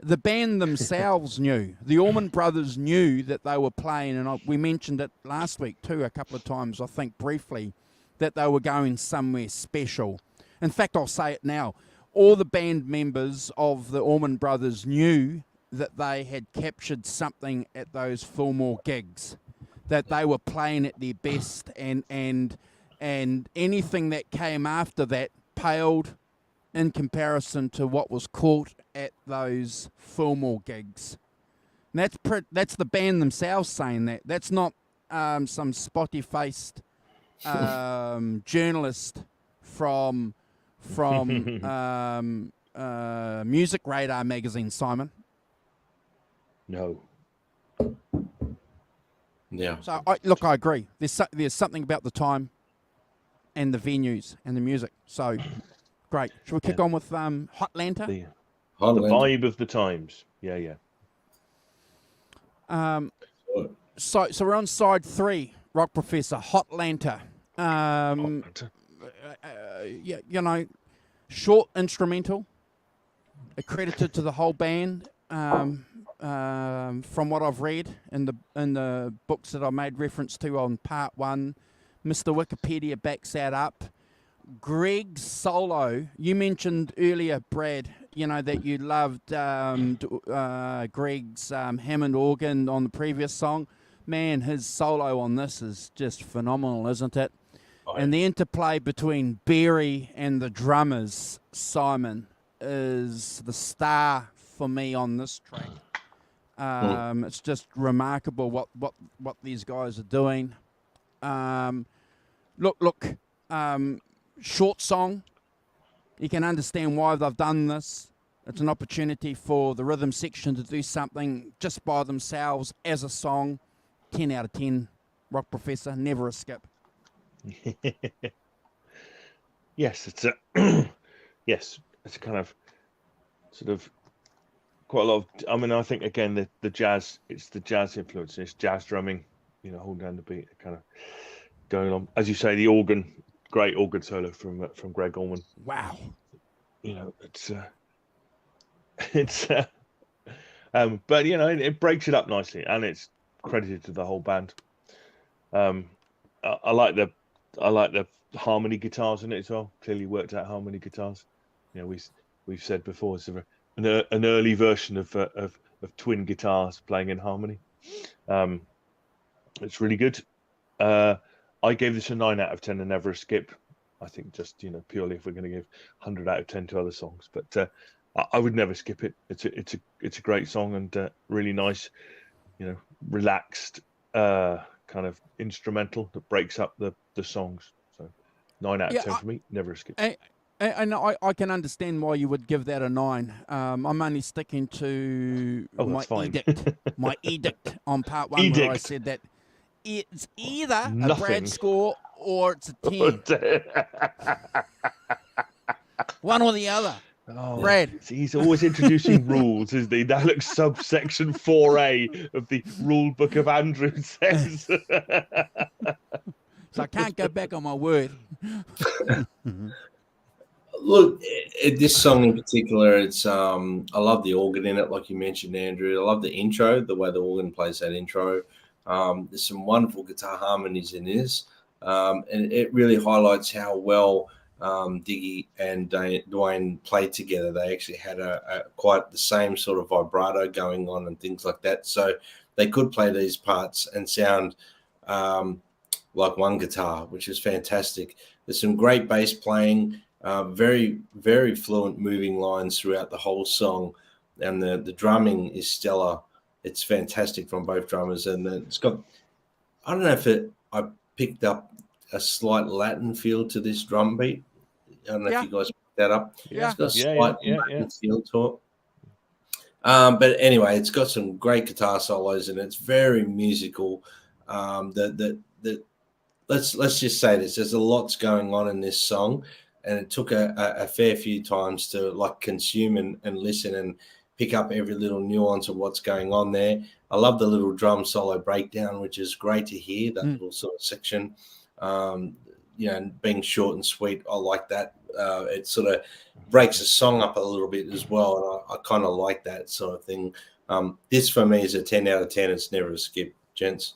Speaker 1: The band themselves knew. The Allman Brothers knew that they were playing, and we mentioned it last week too, a couple of times, I think briefly, that they were going somewhere special. In fact, I'll say it now. All the band members of the Allman Brothers knew that they had captured something at those Fillmore gigs, that they were playing at their best, and anything that came after that paled in comparison to what was caught at those Fillmore gigs. And that's the band themselves saying that. That's not some spotty-faced journalist from Music Radar magazine, Simon.
Speaker 2: No.
Speaker 3: Yeah.
Speaker 1: So I agree. There's something about the time and the venues and the music. So great. Should we kick on with Hotlanta?
Speaker 2: The vibe of the times. Yeah.
Speaker 1: So we're on side 3, Rock Professor, Hotlanta. Short instrumental, accredited to the whole band. From what I've read in the books that I made reference to on part 1, Mr. Wikipedia backs that up. Greg's solo. You mentioned earlier, Brad, that you loved Greg's Hammond organ on the previous song. Man, his solo on this is just phenomenal, isn't it?
Speaker 3: Oh,
Speaker 1: And the interplay between Barry and the drummers, Simon, is the star for me on this track. It's just remarkable what these guys are doing. Look. Short song. You can understand why they've done this. It's an opportunity for the rhythm section to do something just by themselves as a song. 10 out of 10. Rock Professor, never a skip.
Speaker 2: Yes, it's a yes, it's a kind of sort of quite a lot of. I mean, I think again the jazz. It's the jazz influence. It's jazz drumming. Holding down the beat, kind of going on. As you say, the organ. Great organ solo from Greg Allman.
Speaker 1: Wow.
Speaker 2: It's but it breaks it up nicely, and it's credited to the whole band. I like the harmony guitars in it as well. Clearly worked out harmony guitars. We've said before it's an early version of twin guitars playing in harmony. It's really good. I gave this a 9 out of 10 and never a skip. I think just purely if we're going to give 100 out of 10 to other songs, but I would never skip it. It's a great song and really nice, relaxed kind of instrumental that breaks up the songs. So 9 out of 10 for me, never a skip.
Speaker 1: And I can understand why you would give that a 9. I'm only sticking to my edict on part 1 where I said that it's either a Brad score or it's a 10. One or the other.
Speaker 2: Oh,
Speaker 1: Brad.
Speaker 2: He's always introducing rules, isn't he? That looks subsection 4A of the rule book of Andrew says.
Speaker 1: So I can't go back on my word.
Speaker 3: Look, this song in particular, it's I love the organ in it, like you mentioned, Andrew. I love the intro, the way the organ plays that intro. There's some wonderful guitar harmonies in this, and it really highlights how well Diggy and Dwayne played together. They actually had a quite the same sort of vibrato going on and things like that. So they could play these parts and sound like one guitar, which is fantastic. There's some great bass playing, very, very fluent moving lines throughout the whole song, and the drumming is stellar. It's fantastic from both drummers, and it's got. I don't know if I picked up a slight Latin feel to this drum beat. I don't know if you guys picked that up.
Speaker 1: Yeah,
Speaker 3: it's got a slight Latin feel to it. But anyway, it's got some great guitar solos, and it's very musical. Let's just say this: there's a lot's going on in this song, and it took a fair few times to consume and listen and pick up every little nuance of what's going on there. I love the little drum solo breakdown, which is great to hear, that little sort of section. And being short and sweet, I like that. It sort of breaks the song up a little bit as well, and I kind of like that sort of thing. This, for me, is a 10 out of 10. It's never a skip, gents.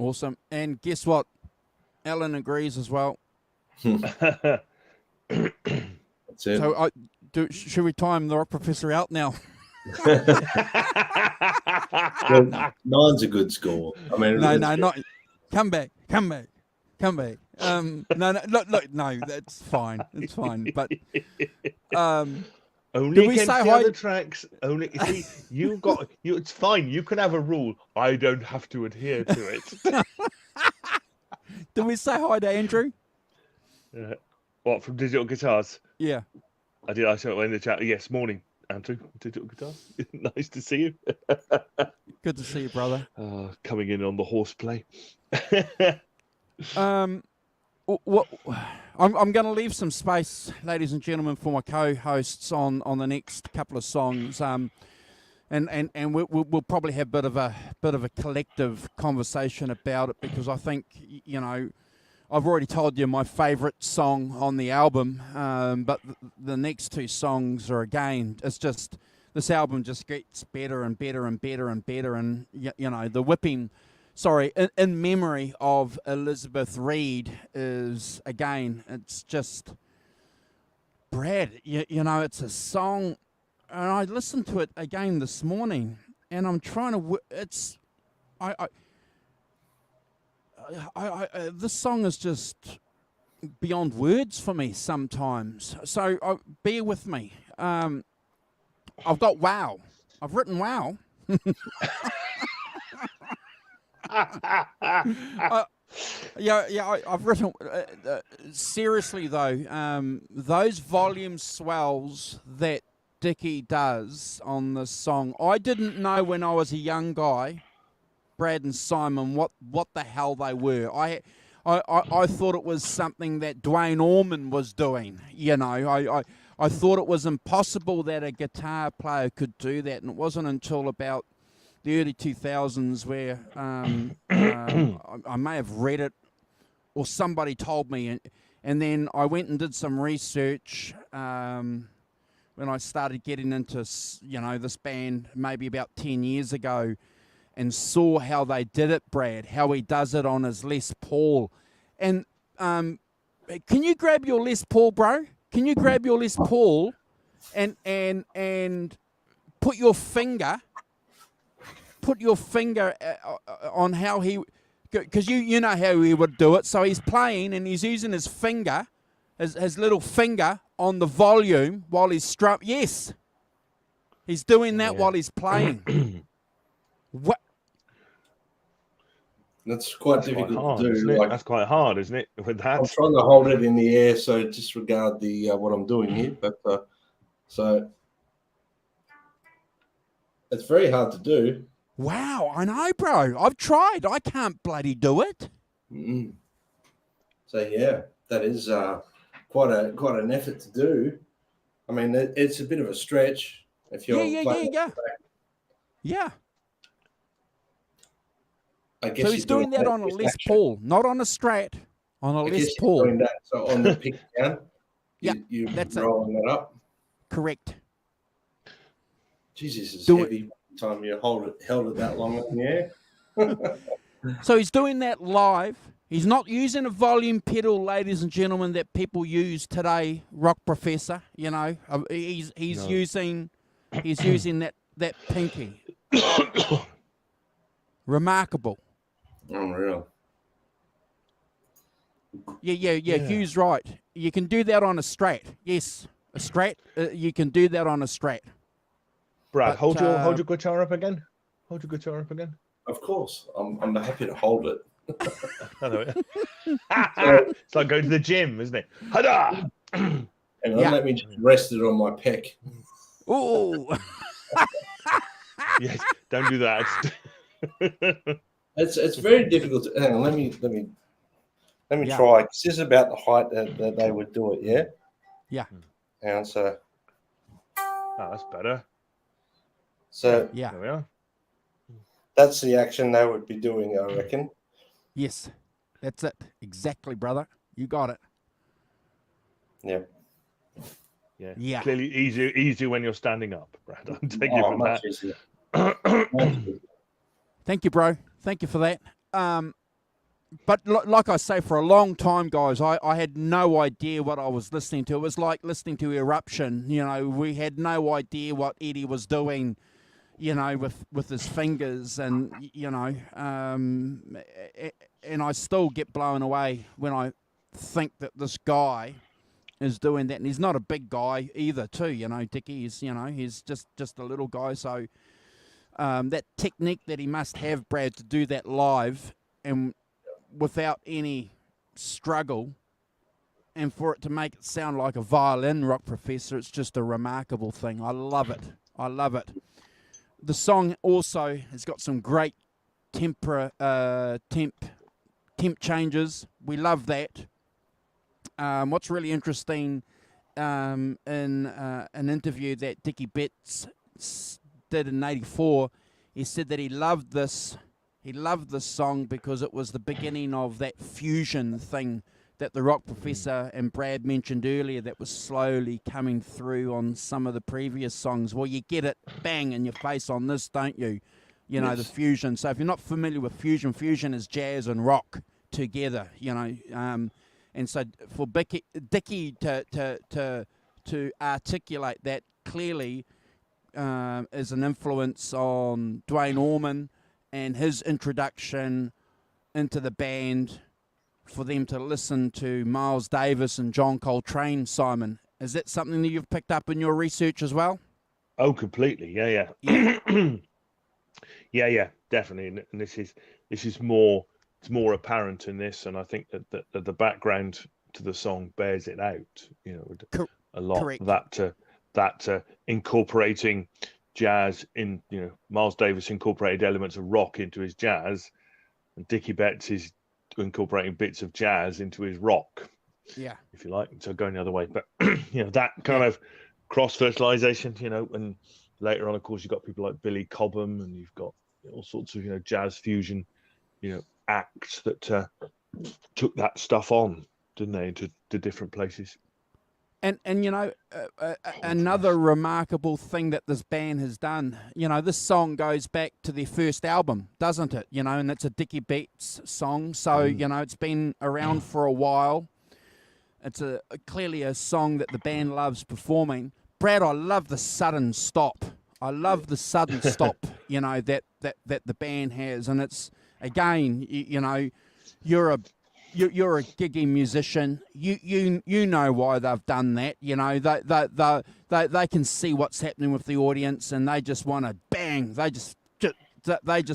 Speaker 1: Awesome. And guess what? Alan agrees as well.
Speaker 3: That's it.
Speaker 1: So should we time the Rock Professor out now?
Speaker 3: Well, 9's a good score. I mean,
Speaker 1: no, not. Come back. No, look, no, that's fine. It's fine. But
Speaker 2: only against the other tracks. Only see, it's fine. You can have a rule. I don't have to adhere to it.
Speaker 1: Did we say hi to Andrew?
Speaker 2: What, from Digital Guitars?
Speaker 1: Yeah.
Speaker 2: I did. I saw it in the chat. Yes, morning, Andrew. Digital Guitars. Nice to see you.
Speaker 1: Good to see you, brother.
Speaker 2: Coming in on the horseplay.
Speaker 1: What I'm going to leave some space, ladies and gentlemen, for my co-hosts on the next couple of songs. And we'll probably have a bit of a collective conversation about it, because I think I've already told you my favourite song on the album, but the next two songs are, again, it's just, this album just gets better and better and better and better, and the whipping sorry, in memory of Elizabeth Reed is, again, it's just, Brad, you know, it's a song, and I listened to it again this morning, and I'm trying to, it's, this song is just beyond words for me sometimes. So bear with me. I've got wow. I've written wow. I've written. Seriously though, those volume swells that Dickie does on this song, I didn't know when I was a young guy, Brad and Simon, what the hell they were. I thought it was something that Dwayne Allman was doing. You know, I thought it was impossible that a guitar player could do that, and it wasn't until about the early 2000s where I may have read it or somebody told me, and then I went and did some research when I started getting into, you know, this band maybe about 10 years ago, and saw how they did it, Brad, how he does it on his Les Paul. And can you grab your Les Paul, bro? Can you grab your Les Paul and put your finger on how he, because you know how he would do it. So he's playing and he's using his finger, his little finger on the volume while he's strumming. Yes, he's doing that while he's playing. What?
Speaker 3: That's quite difficult to do.
Speaker 2: Like, that's quite hard, isn't it? With that,
Speaker 3: I'm trying to hold it in the air, so disregard the what I'm doing here. But so it's very hard to do.
Speaker 1: Wow, I know, bro. I've tried. I can't bloody do it.
Speaker 3: Mm-mm. So yeah, that is quite an effort to do. I mean, it's a bit of a stretch if you're
Speaker 1: Yeah.
Speaker 3: I guess
Speaker 1: So he's doing that on a Les Paul, not on a Strat, on a Les Paul.
Speaker 3: Doing that, so on the pick down, you're
Speaker 1: that's
Speaker 3: rolling that up.
Speaker 1: Correct.
Speaker 3: Jesus, it's heavy. Time you held it that long in the air.
Speaker 1: So he's doing that live. He's not using a volume pedal, ladies and gentlemen, that people use today. Rock Professor, you know, he's using that pinky. Remarkable.
Speaker 3: Unreal.
Speaker 1: Yeah. Hugh's right. You can do that on a Strat. Yes, a Strat. You can do that on a Strat.
Speaker 2: Brad, hold your guitar up again. Hold your guitar up again.
Speaker 3: Of course, I'm happy to hold it.
Speaker 2: It's like going to the gym, isn't it? Hada!
Speaker 3: And let me just rest it on my pec.
Speaker 1: Oh.
Speaker 2: Yes, don't do that.
Speaker 3: It's very difficult. Hang on, let me try. This is about the height that they would do it. Yeah.
Speaker 1: Yeah.
Speaker 3: And so.
Speaker 2: Oh, that's better.
Speaker 3: So
Speaker 1: yeah,
Speaker 2: there we are.
Speaker 3: That's the action they would be doing, I reckon.
Speaker 1: Yes, that's it. Exactly, brother. You got it.
Speaker 2: Yeah. Clearly easier when you're standing up, Brad. I'll take you from that.
Speaker 1: Thank you, bro. Thank you for that. But like I say, for a long time, guys, I had no idea what I was listening to. It was like listening to Eruption. You know, we had no idea what Eddie was doing, you know, with his fingers, and, you know, and I still get blown away when I think that this guy is doing that. And he's not a big guy either, too, you know. Dickie is, you know, he's just a little guy. So that technique that he must have, Brad, to do that live and without any struggle, and for it to make it sound like a violin, Rock Professor, it's just a remarkable thing. I love it. The song also has got some great temp changes. We love that. What's really interesting in an interview that Dickie Betts did in '84, he said that he loved this song because it was the beginning of that fusion thing that the Rock Professor and Brad mentioned earlier that was slowly coming through on some of the previous songs. Well, you get it bang in your face on this, don't you? you know, the
Speaker 3: Yes.
Speaker 1: fusion. So if you're not familiar with fusion, fusion is jazz and rock together, you know. And so for Dickie to articulate that clearly is an influence on Dwayne Allman and his introduction into the band for them to listen to Miles Davis and John Coltrane, Simon. Is that something that you've picked up in your research as well?
Speaker 2: Oh, completely. Yeah,
Speaker 1: Yeah.
Speaker 2: yeah, definitely. And this is more, it's more apparent in this, and I think that the background to the song bears it out. You know,
Speaker 1: Cor-
Speaker 2: a lot
Speaker 1: correct.
Speaker 2: that incorporating jazz in, you know, Miles Davis incorporated elements of rock into his jazz, and Dickie Betts is incorporating bits of jazz into his rock,
Speaker 1: Yeah.
Speaker 2: if you like. So going the other way, but you know, that kind
Speaker 1: Yeah.
Speaker 2: of cross fertilization, you know, and later on, of course, you've got people like Billy Cobham, and you've got all sorts of, you know, jazz fusion, you know, acts that took that stuff on, didn't they, to different places.
Speaker 1: And you know, another remarkable thing that this band has done, you know, this song goes back to their first album, doesn't it? You know, and it's a Dickie Betts song, so you know it's been around for a while. It's clearly a song that the band loves performing. Brad, I love the sudden stop. I love the sudden stop. You know that the band has, and it's again, you know, you're a you're a giggy musician. You know why they've done that. You know they can see what's happening with the audience, and they just want to bang. They just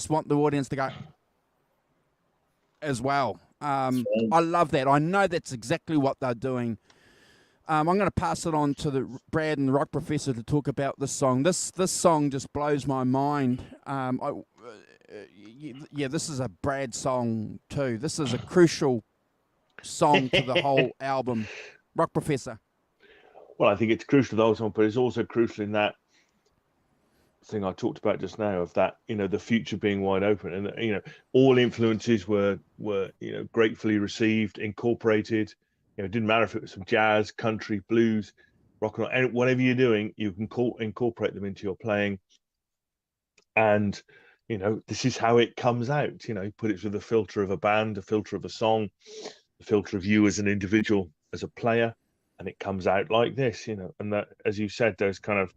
Speaker 1: want the audience to go as well. I love that. I know that's exactly what they're doing. I'm going to pass it on to the Brad and the Rock Professor to talk about this song. This song just blows my mind. Yeah, this is a Brad song too. This is a crucial song to the whole album. Rock Professor.
Speaker 2: Well, I think it's crucial to the whole song, but it's also crucial in that thing I talked about just now, of that, you know, the future being wide open, and you know, all influences were you know, gratefully received, incorporated. You know, it didn't matter if it was some jazz, country, blues, rock and roll, and whatever you're doing, you can incorporate them into your playing. And you know, this is how it comes out. You know, you put it through the filter of a band, a filter of a song, the filter of you as an individual, as a player, and it comes out like this. You know, and that, as you said, those kind of,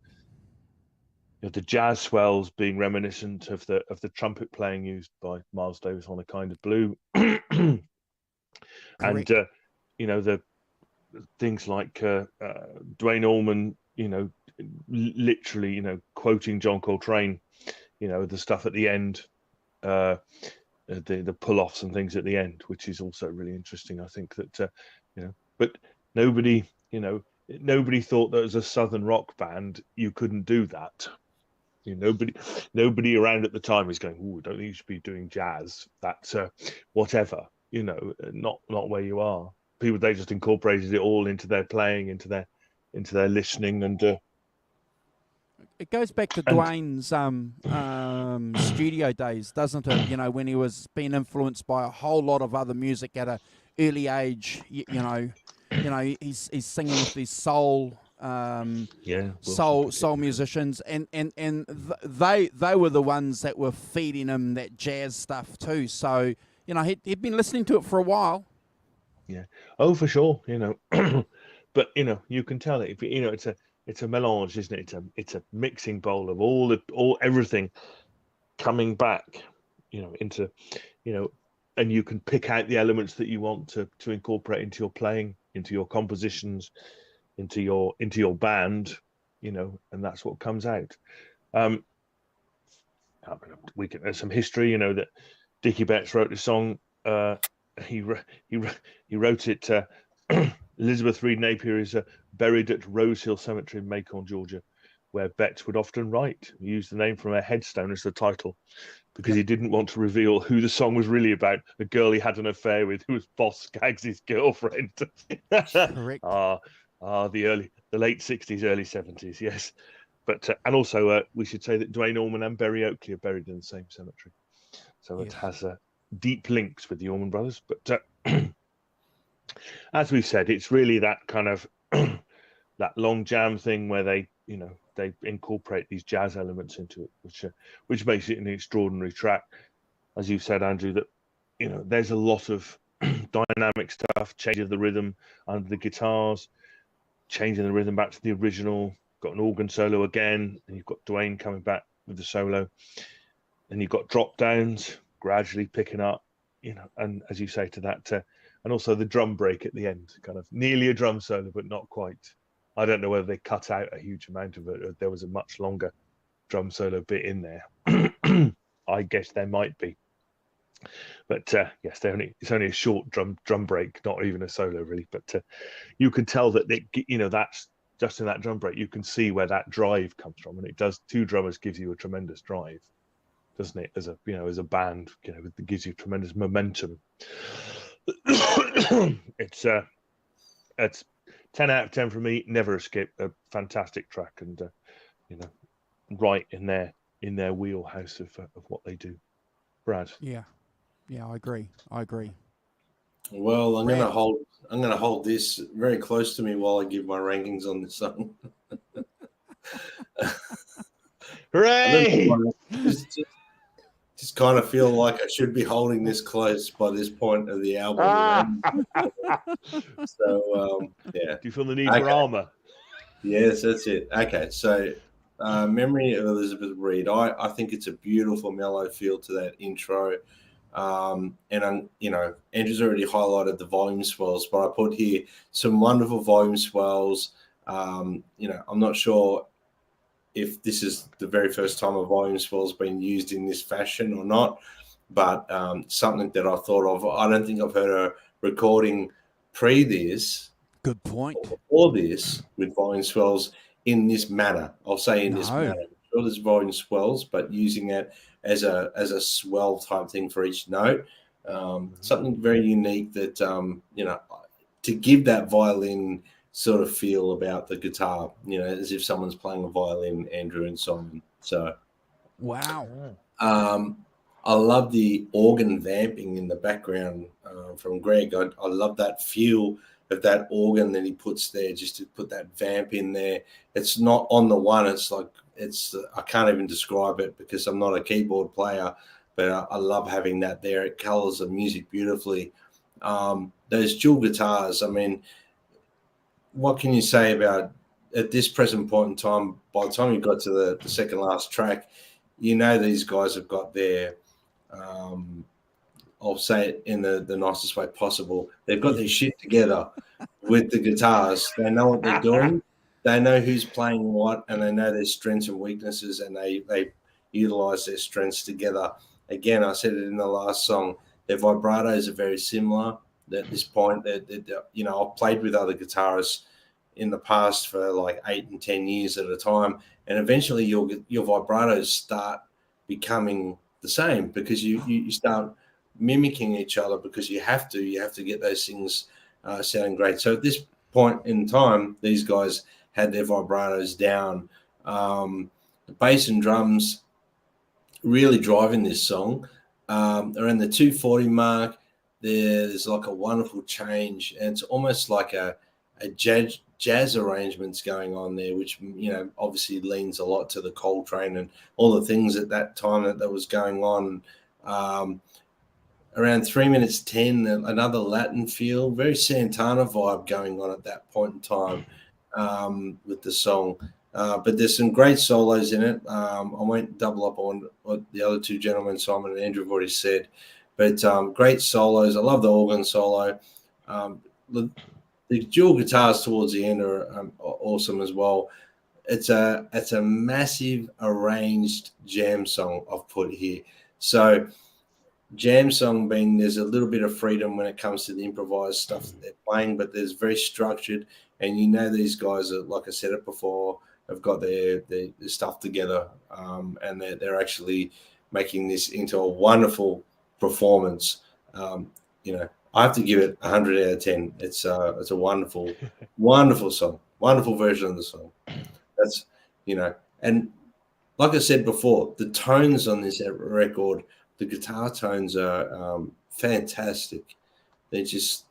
Speaker 2: you know, the jazz swells being reminiscent of the trumpet playing used by Miles Davis on A Kind of Blue, and
Speaker 1: Correct.
Speaker 2: you know, the things like Dwayne Allman, you know, literally, you know, quoting John Coltrane, you know, the stuff at the end, the pull-offs and things at the end, which is also really interesting. I think that you know, but nobody, you know, nobody thought that as a southern rock band you couldn't do that. You know, nobody around at the time was going, "Oh, don't you should be doing jazz?" That's whatever, you know, not where you are. People, they just incorporated it all into their playing, into their listening, and
Speaker 1: It goes back to Dwayne's studio days, doesn't it? You know, when he was being influenced by a whole lot of other music at a early age. You know, he's singing with these soul soul musicians, and they were the ones that were feeding him that jazz stuff too. So you know, he'd been listening to it for a while.
Speaker 2: Yeah. Oh, for sure. You know, but you know, you can tell it. If you know, it's a melange, isn't it? It's a mixing bowl of all everything coming back, you know, into, you know, and you can pick out the elements that you want to incorporate into your playing, into your compositions, into your band, you know, and that's what comes out. There's some history, you know, that Dickie Betts wrote this song. He wrote it. Elizabeth Reed Napier is buried at Rose Hill Cemetery in Macon, Georgia, where Betts would often write. He used the name from her headstone as the title because he didn't want to reveal who the song was really about. A girl he had an affair with, who was Boss Skaggs' girlfriend.
Speaker 1: Correct.
Speaker 2: The late 60s, early 70s, yes. But and also we should say that Dwayne Allman and Berry Oakley are buried in the same cemetery, so it has deep links with the Allman Brothers. But as we've said, it's really that kind of that long jam thing where they, you know, they incorporate these jazz elements into it, which makes it an extraordinary track. As you said, Andrew, that there's a lot of dynamic stuff, change of the rhythm under the guitars, changing the rhythm back to the original. Got an organ solo again, and you've got Dwayne coming back with the solo, and you've got drop downs gradually picking up, and as you say to that, and also the drum break at the end, kind of nearly a drum solo, but not quite. I don't know whether they cut out a huge amount of it, or there was a much longer drum solo bit in there. I guess there might be. But yes, it's only a short drum break, not even a solo really. But you can tell that that's just in that drum break. You can see where that drive comes from, and it does. Two drummers gives you a tremendous drive, doesn't it? As a band, it gives you tremendous momentum. It's 10 out of 10 for me. Never a skip. A fantastic track, and right in their wheelhouse of what they do. Brad.
Speaker 1: Yeah, I agree.
Speaker 3: Well, I'm going to hold this very close to me while I give my rankings on this song.
Speaker 2: Hooray!
Speaker 3: Just kind of feel like I should be holding this close by this point of the album. So, yeah.
Speaker 2: Do you feel the need for armor?
Speaker 3: Yes, that's it. Okay, so Memory of Elizabeth Reed. I think it's a beautiful mellow feel to that intro. And Andrew's already highlighted the volume swells, but I put here some wonderful volume swells. I'm not sure if this is the very first time a volume swell's been used in this fashion or not, but something that I thought of. I don't think I've heard a recording pre this.
Speaker 1: Good point.
Speaker 3: Or this with volume swells in this manner. I'll say in this manner. I'm sure there's volume swells, but using it as a swell type thing for each note. Something very unique that, to give that violin sort of feel about the guitar, as if someone's playing a violin, Andrew and Simon. So,
Speaker 1: wow.
Speaker 3: I love the organ vamping in the background from Greg. I love that feel of that organ that he puts there, just to put that vamp in there. It's not on the one. It's like, I can't even describe it because I'm not a keyboard player, but I love having that there. It colors the music beautifully. Those dual guitars, I mean, what can you say about at this present point in time? By the time you got to the second last track, these guys have got their, I'll say it in the nicest way possible, they've got their shit together with the guitars. They know what they're doing. They know who's playing what, and they know their strengths and weaknesses, and they utilize their strengths together. Again, I said it in the last song, their vibratos are very similar at this point. I've played with other guitarists in the past for like 8 and 10 years at a time, and eventually your vibratos start becoming the same because you start mimicking each other because you have to get those things sounding great. So at this point in time, these guys had their vibratos down. The bass and drums really driving this song. Around the 240 mark, there's like a wonderful change, and it's almost like a jazz arrangements going on there, which obviously leans a lot to the Coltrane and all the things at that time that was going on. Around 3 minutes 10, another Latin feel, very Santana vibe going on at that point in time with the song. But there's some great solos in it. I won't double up on what the other two gentlemen, Simon and Andrew, have already said. But great solos. I love the organ solo. The dual guitars towards the end are awesome as well. It's a massive arranged jam song I've put here. So jam song being there's a little bit of freedom when it comes to the improvised stuff that they're playing, but there's very structured, and these guys are, like I said it before, have got their stuff together, and they're actually making this into a wonderful performance. I have to give it 100 out of 10. It's a wonderful, wonderful song, wonderful version of the song. That's and like I said before, the tones on this record, the guitar tones are fantastic. They're just,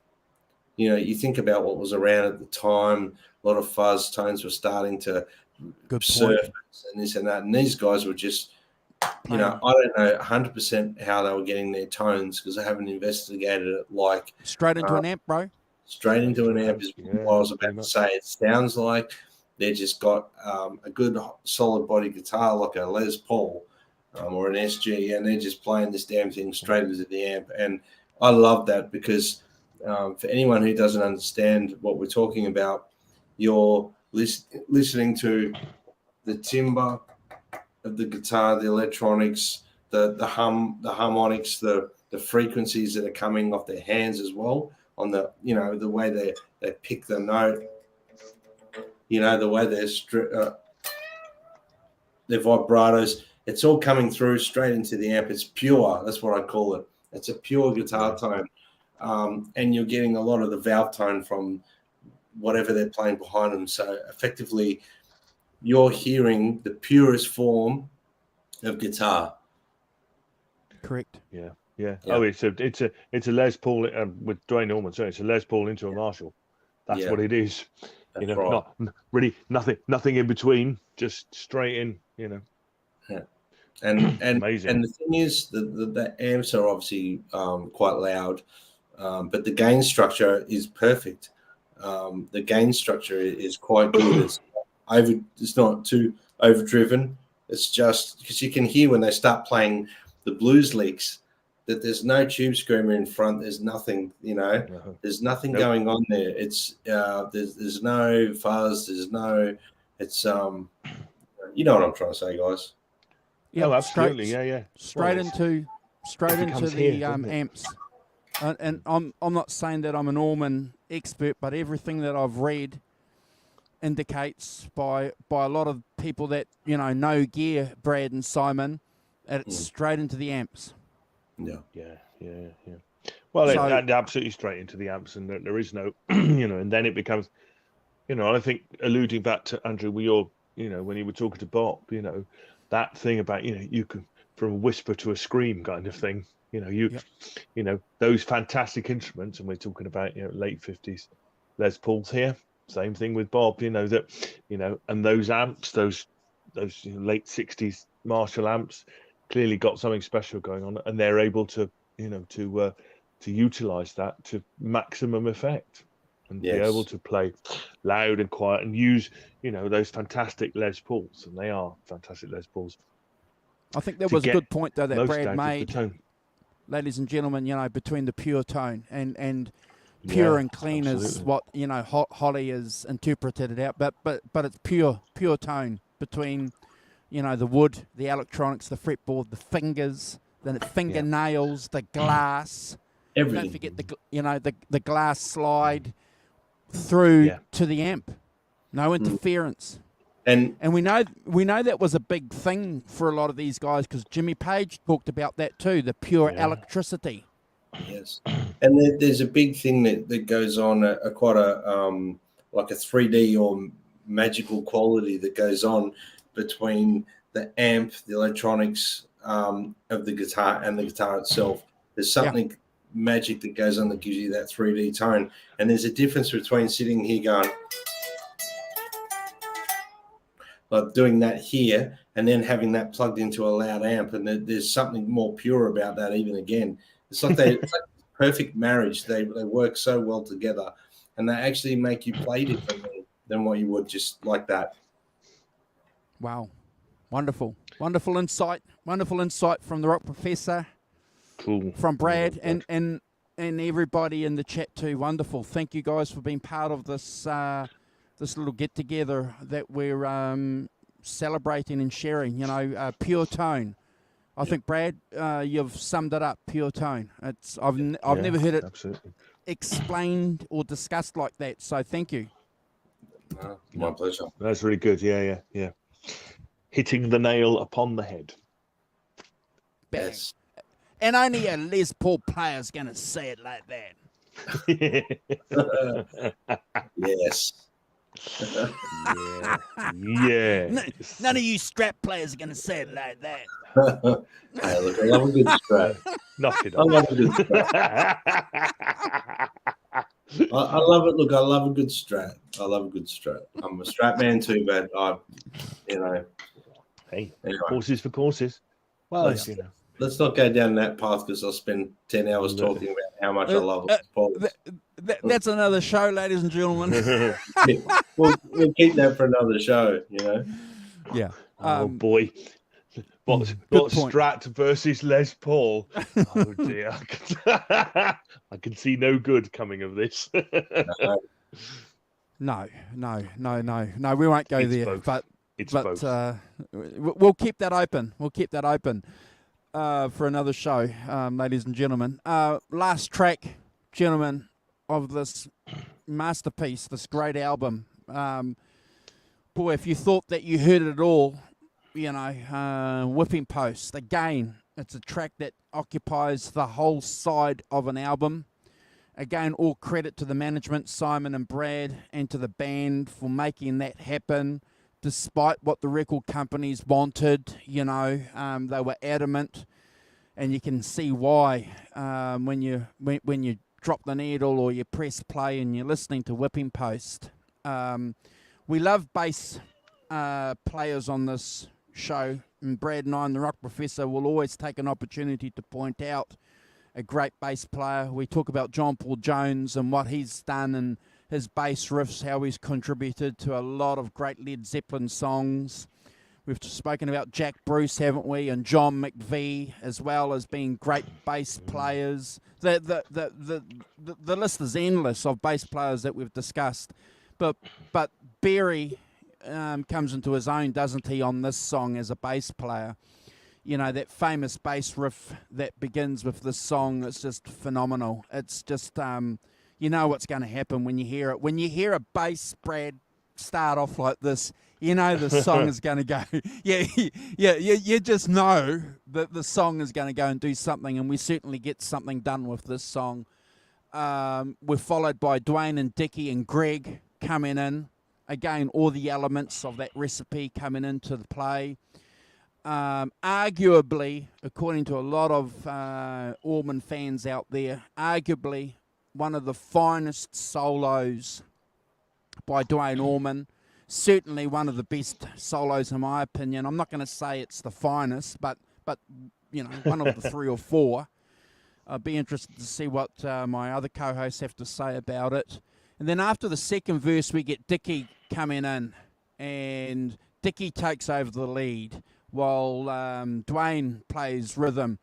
Speaker 3: you think about what was around at the time. A lot of fuzz tones were starting to
Speaker 1: Good
Speaker 3: surfers
Speaker 1: point.
Speaker 3: and this and that. And these guys were just, you know, I don't know 100% how they were getting their tones because I haven't investigated it like
Speaker 1: Straight into an amp, bro.
Speaker 3: straight into an amp is what I was about to say. It sounds like they just got a good solid body guitar like a Les Paul or an SG, and they're just playing this damn thing straight into the amp. And I love that because for anyone who doesn't understand what we're talking about, you're listening to the timbre of the guitar, the electronics, the harmonics, the frequencies that are coming off their hands as well, on the, you know, the way they pick the note, you know, the way their vibratos, it's all coming through straight into the amp. It's pure. That's what I call it. It's a pure guitar tone. And you're getting a lot of the valve tone from whatever they're playing behind them. So effectively, you're hearing the purest form of guitar.
Speaker 1: Correct.
Speaker 2: Yeah. Oh, it's a Les Paul with Dwayne Norman. So it's a Les Paul into a Marshall. That's what it is.
Speaker 3: That's
Speaker 2: you know,
Speaker 3: right.
Speaker 2: not really nothing in between, just straight in. You know.
Speaker 3: Yeah. And
Speaker 2: amazing.
Speaker 3: And the thing is, the amps are obviously quite loud, but the gain structure is perfect. The gain structure is quite good. It's not too overdriven. It's just because you can hear when they start playing the blues licks that there's no tube screamer in front. There's nothing, you know. There's nothing going on there. It's there's no fuzz. There's no. It's you know what I'm trying to say, guys.
Speaker 1: Yeah,
Speaker 2: absolutely.
Speaker 1: Straight into the amps. And I'm not saying that I'm an Allman expert, but everything that I've read indicates by a lot of people that, you know gear, Brad and Simon, that it's straight into the amps.
Speaker 2: Yeah. Well,
Speaker 1: So,
Speaker 2: absolutely straight into the amps, and there is no, you know, and then it becomes, you know, I think alluding back to Andrew, you know, when you were talking to Bob, you know, that thing about, you know, you can from a whisper to a scream kind of thing, you know, you know, those fantastic instruments, and we're talking about, you know, late 50s Les Pauls here. Same thing with Bob, you know, that, you know, and those amps, those you know, late 60s Marshall amps clearly got something special going on, and they're able to, you know, to utilize that to maximum effect and be able to play loud and quiet and use, you know, those fantastic Les Pauls, and they are fantastic Les Pauls.
Speaker 1: I think that was a good point, though, that Brad made, ladies and gentlemen, you know, between the pure tone and pure and clean is what, you know, Holly has interpreted it out, but it's pure tone between, you know, the wood, the electronics, the fretboard, the fingers, the fingernails, the glass.
Speaker 3: Everything.
Speaker 1: Don't forget the glass slide through to the amp. No interference. And we know that was a big thing for a lot of these guys because Jimmy Page talked about that too, the pure electricity.
Speaker 3: Yes, and there's a big thing that goes on, quite a like a 3D or magical quality that goes on between the amp, the electronics of the guitar and the guitar itself. There's something magic that goes on that gives you that 3D tone, and there's a difference between sitting here going like doing that here and then having that plugged into a loud amp, and there's something more pure about that. Even again, it's like it's like a perfect marriage. They work so well together, and they actually make you play differently than what you would just like that.
Speaker 1: Wow, wonderful insight from the Rock Professor.
Speaker 2: Cool.
Speaker 1: From Brad and everybody in the chat too. Wonderful. Thank you guys for being part of this this little get together that we're celebrating and sharing. You know, pure tone. I think Brad, you've summed it up. Pure tone. It's I've never heard it explained or discussed like that. So thank you.
Speaker 3: My pleasure.
Speaker 2: That's really good. Yeah. Hitting the nail upon the head.
Speaker 1: Bang.
Speaker 3: Yes.
Speaker 1: And only a Les Paul player's going to say it like that.
Speaker 3: Yes.
Speaker 1: None of you strap players are going to say it like that.
Speaker 3: Hey, look, I love a good strap.
Speaker 2: Knock it
Speaker 3: I
Speaker 2: off.
Speaker 3: love a good strap. I love it. Look, I love a good strat. I'm a strat man too, but
Speaker 2: Hey,
Speaker 3: anyway,
Speaker 2: horses for courses. Well,
Speaker 3: let's not go down that path because I'll spend 10 hours talking about how much I love Paul.
Speaker 1: That's another show, ladies and gentlemen.
Speaker 3: We'll keep that for another show,
Speaker 1: Yeah.
Speaker 2: Oh boy. What
Speaker 1: point.
Speaker 2: Strat versus Les Paul? Oh dear. I can see no good coming of this.
Speaker 1: No. We won't go
Speaker 2: It's
Speaker 1: there.
Speaker 2: both.
Speaker 1: But
Speaker 2: It's
Speaker 1: but
Speaker 2: both.
Speaker 1: we'll keep that open. For another show, ladies and gentlemen. Last track, gentlemen, of this masterpiece, this great album. Boy, if you thought that you heard it all, Whipping Post. Again, it's a track that occupies the whole side of an album. Again, all credit to the management, Simon and Brad, and to the band for making that happen, despite what the record companies wanted. They were adamant, and you can see why when you drop the needle or you press play and you're listening to Whipping Post. We love bass players on this show, and Brad and I and the Rock Professor will always take an opportunity to point out a great bass player. We talk about John Paul Jones and what he's done and his bass riffs, how he's contributed to a lot of great Led Zeppelin songs. We've spoken about Jack Bruce, haven't we, and John McVie, as well as being great bass players. The list is endless of bass players that we've discussed. But Barry comes into his own, doesn't he, on this song as a bass player. That famous bass riff that begins with this song is just phenomenal. It's just, what's going to happen when you hear it. When you hear a bass, Brad, start off like this, the song is going to go. You just know that the song is going to go and do something, and we certainly get something done with this song. We're followed by Dwayne and Dickie and Greg coming in. Again, all the elements of that recipe coming into the play. Arguably, according to a lot of Allman fans out there, arguably one of the finest solos by Dwayne Allman. Certainly one of the best solos in my opinion. I'm not going to say it's the finest, but one of the 3 or 4. I'd be interested to see what my other co-hosts have to say about it. And then after the second verse, we get Dickie coming in, and Dickie takes over the lead while Dwayne plays rhythm.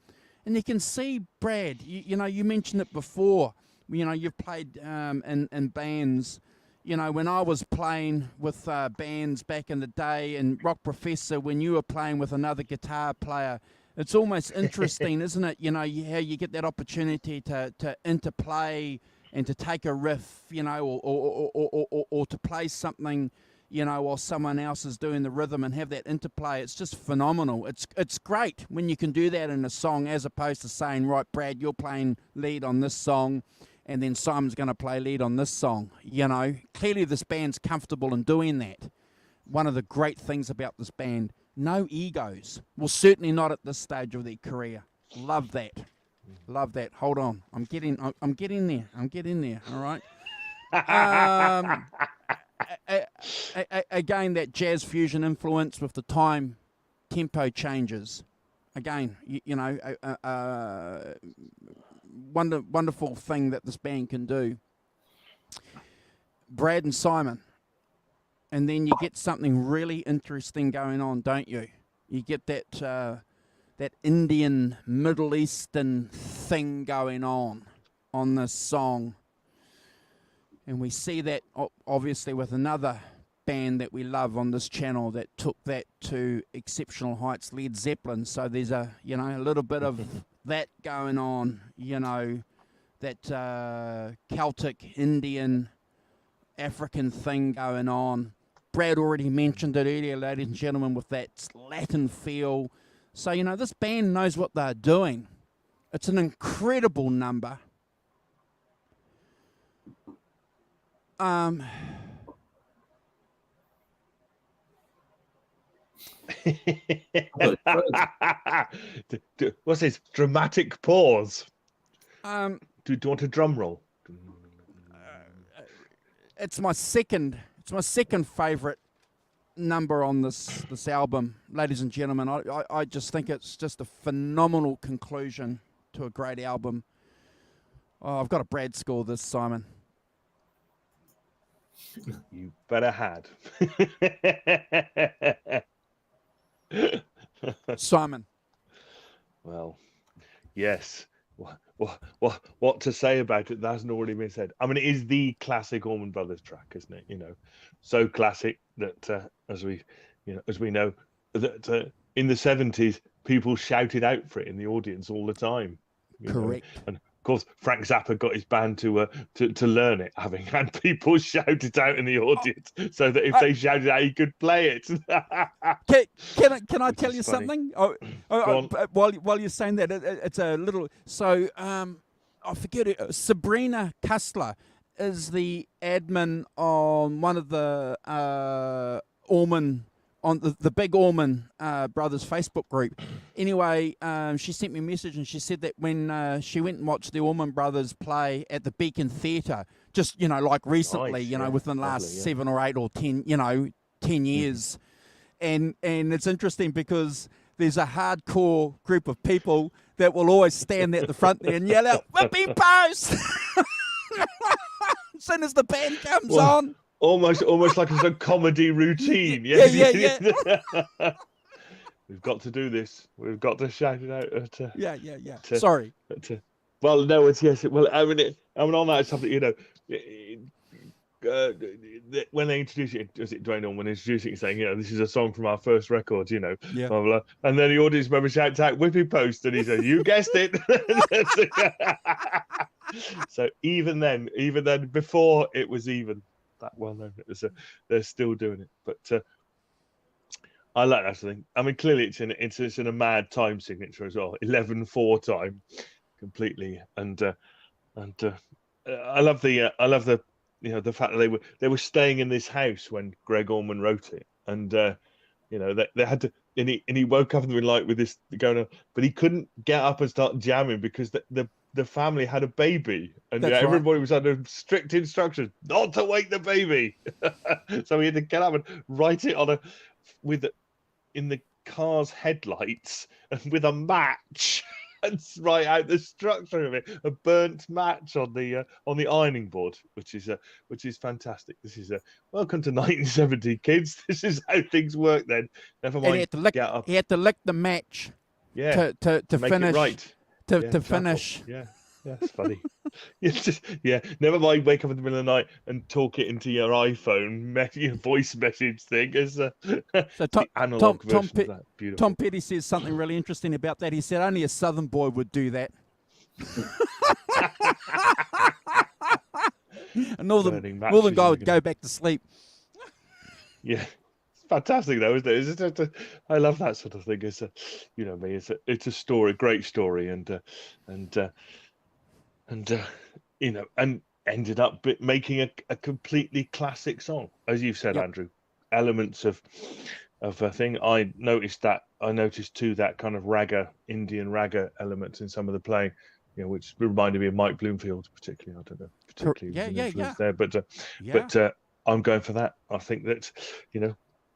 Speaker 1: And you can see, Brad, you mentioned it before. You've played in bands. When I was playing with bands back in the day, and Rock Professor, when you were playing with another guitar player, it's almost interesting, isn't it? How you get that opportunity to interplay and to take a riff, or to play something, while someone else is doing the rhythm and have that interplay. It's just phenomenal. It's great when you can do that in a song, as opposed to saying, right, Brad, you're playing lead on this song, and then Simon's going to play lead on this song. Clearly this band's comfortable in doing that. One of the great things about this band, no egos. Well, certainly not at this stage of their career. Love that. Hold on. I'm getting there. All right. Again, that jazz fusion influence with the time tempo changes. Again, wonderful thing that this band can do. Brad and Simon, and then you get something really interesting going on, don't you? You get that Indian, Middle Eastern thing going on this song. And we see that obviously with another band that we love on this channel that took that to exceptional heights, Led Zeppelin. So there's a little bit of that going on, that Celtic, Indian, African thing going on. Brad already mentioned it earlier, ladies and gentlemen, with that Latin feel. So, this band knows what they're doing. It's an incredible number.
Speaker 2: What's this? Dramatic pause.
Speaker 1: Do
Speaker 2: you want a drum roll?
Speaker 1: it's my second favorite number on this album, ladies and gentlemen. I just think it's just a phenomenal conclusion to a great album. Oh, I've got a Brad score this, Simon.
Speaker 2: You better had.
Speaker 1: Simon.
Speaker 2: Well, yes. What to say about it that hasn't already been said? I mean, it is the classic Allman Brothers track, isn't it? You know, so classic that as we know that in the 70s people shouted out for it in the audience all the time.
Speaker 1: Correct.
Speaker 2: And of course, Frank Zappa got his band to learn it, having had people shout it out in the audience, so that if they shouted out, he could play it.
Speaker 1: Can I tell you something? While you're saying that, it's a little. So I forget it. Sabrina Kustler is the admin on one of the Allman. On the big Allman Brothers Facebook group. Anyway, she sent me a message and she said that when she went and watched the Allman Brothers play at the Beacon Theatre, just, like recently,
Speaker 2: nice,
Speaker 1: within the last 7 or 8 or 10, 10 years. And it's interesting because there's a hardcore group of people that will always stand at the front there and yell out, "Whippy post!" As soon as the band comes on.
Speaker 2: Almost like it's a comedy routine.
Speaker 1: Yeah.
Speaker 2: We've got to do this. We've got to shout it out.
Speaker 1: Yeah. Sorry.
Speaker 2: Well, no, it's yes. Well, I mean, on that something, when they introduce it, is it Dwayne Allman introducing it, saying, this is a song from our first record, blah, blah, blah. And then the audience member shouts out "Whippy post," and he says, "You guessed it." So even then, before it was even that well known, they're still doing it. But I like that thing. I mean, clearly it's in a mad time signature as well, 11/4 time, completely. And I love the the fact that they were staying in this house when Greg Allman wrote it, and they had to. And he woke up in the middle of the night with this going on, but he couldn't get up and start jamming because the family had a baby, and everybody was under strict instructions not to wake the baby. So he had to get up and write it in the car's headlights and with a match and write out the structure of it, a burnt match on the ironing board, which is fantastic. This is welcome to 1970, kids. This is how things work then. Never mind.
Speaker 1: And he had to lick the match.
Speaker 2: Yeah.
Speaker 1: To
Speaker 2: make
Speaker 1: finish.
Speaker 2: It right.
Speaker 1: To finish.
Speaker 2: Yeah. That's funny. Never mind. Wake up in the middle of the night and talk it into your iPhone voice message thing. So analog version of that. Beautiful.
Speaker 1: Tom Petty says something really interesting about that. He said only a Southern boy would do that. A Northern guy would go back to sleep.
Speaker 2: Yeah. Fantastic though, isn't it? I love that sort of thing. It's it's a story, great story, and ended up making a completely classic song, as you've said, Andrew. Elements of a thing. I noticed too that kind of Indian ragga elements in some of the playing, which reminded me of Mike Bloomfield, particularly. I don't know, particularly there, but I'm going for that. I think that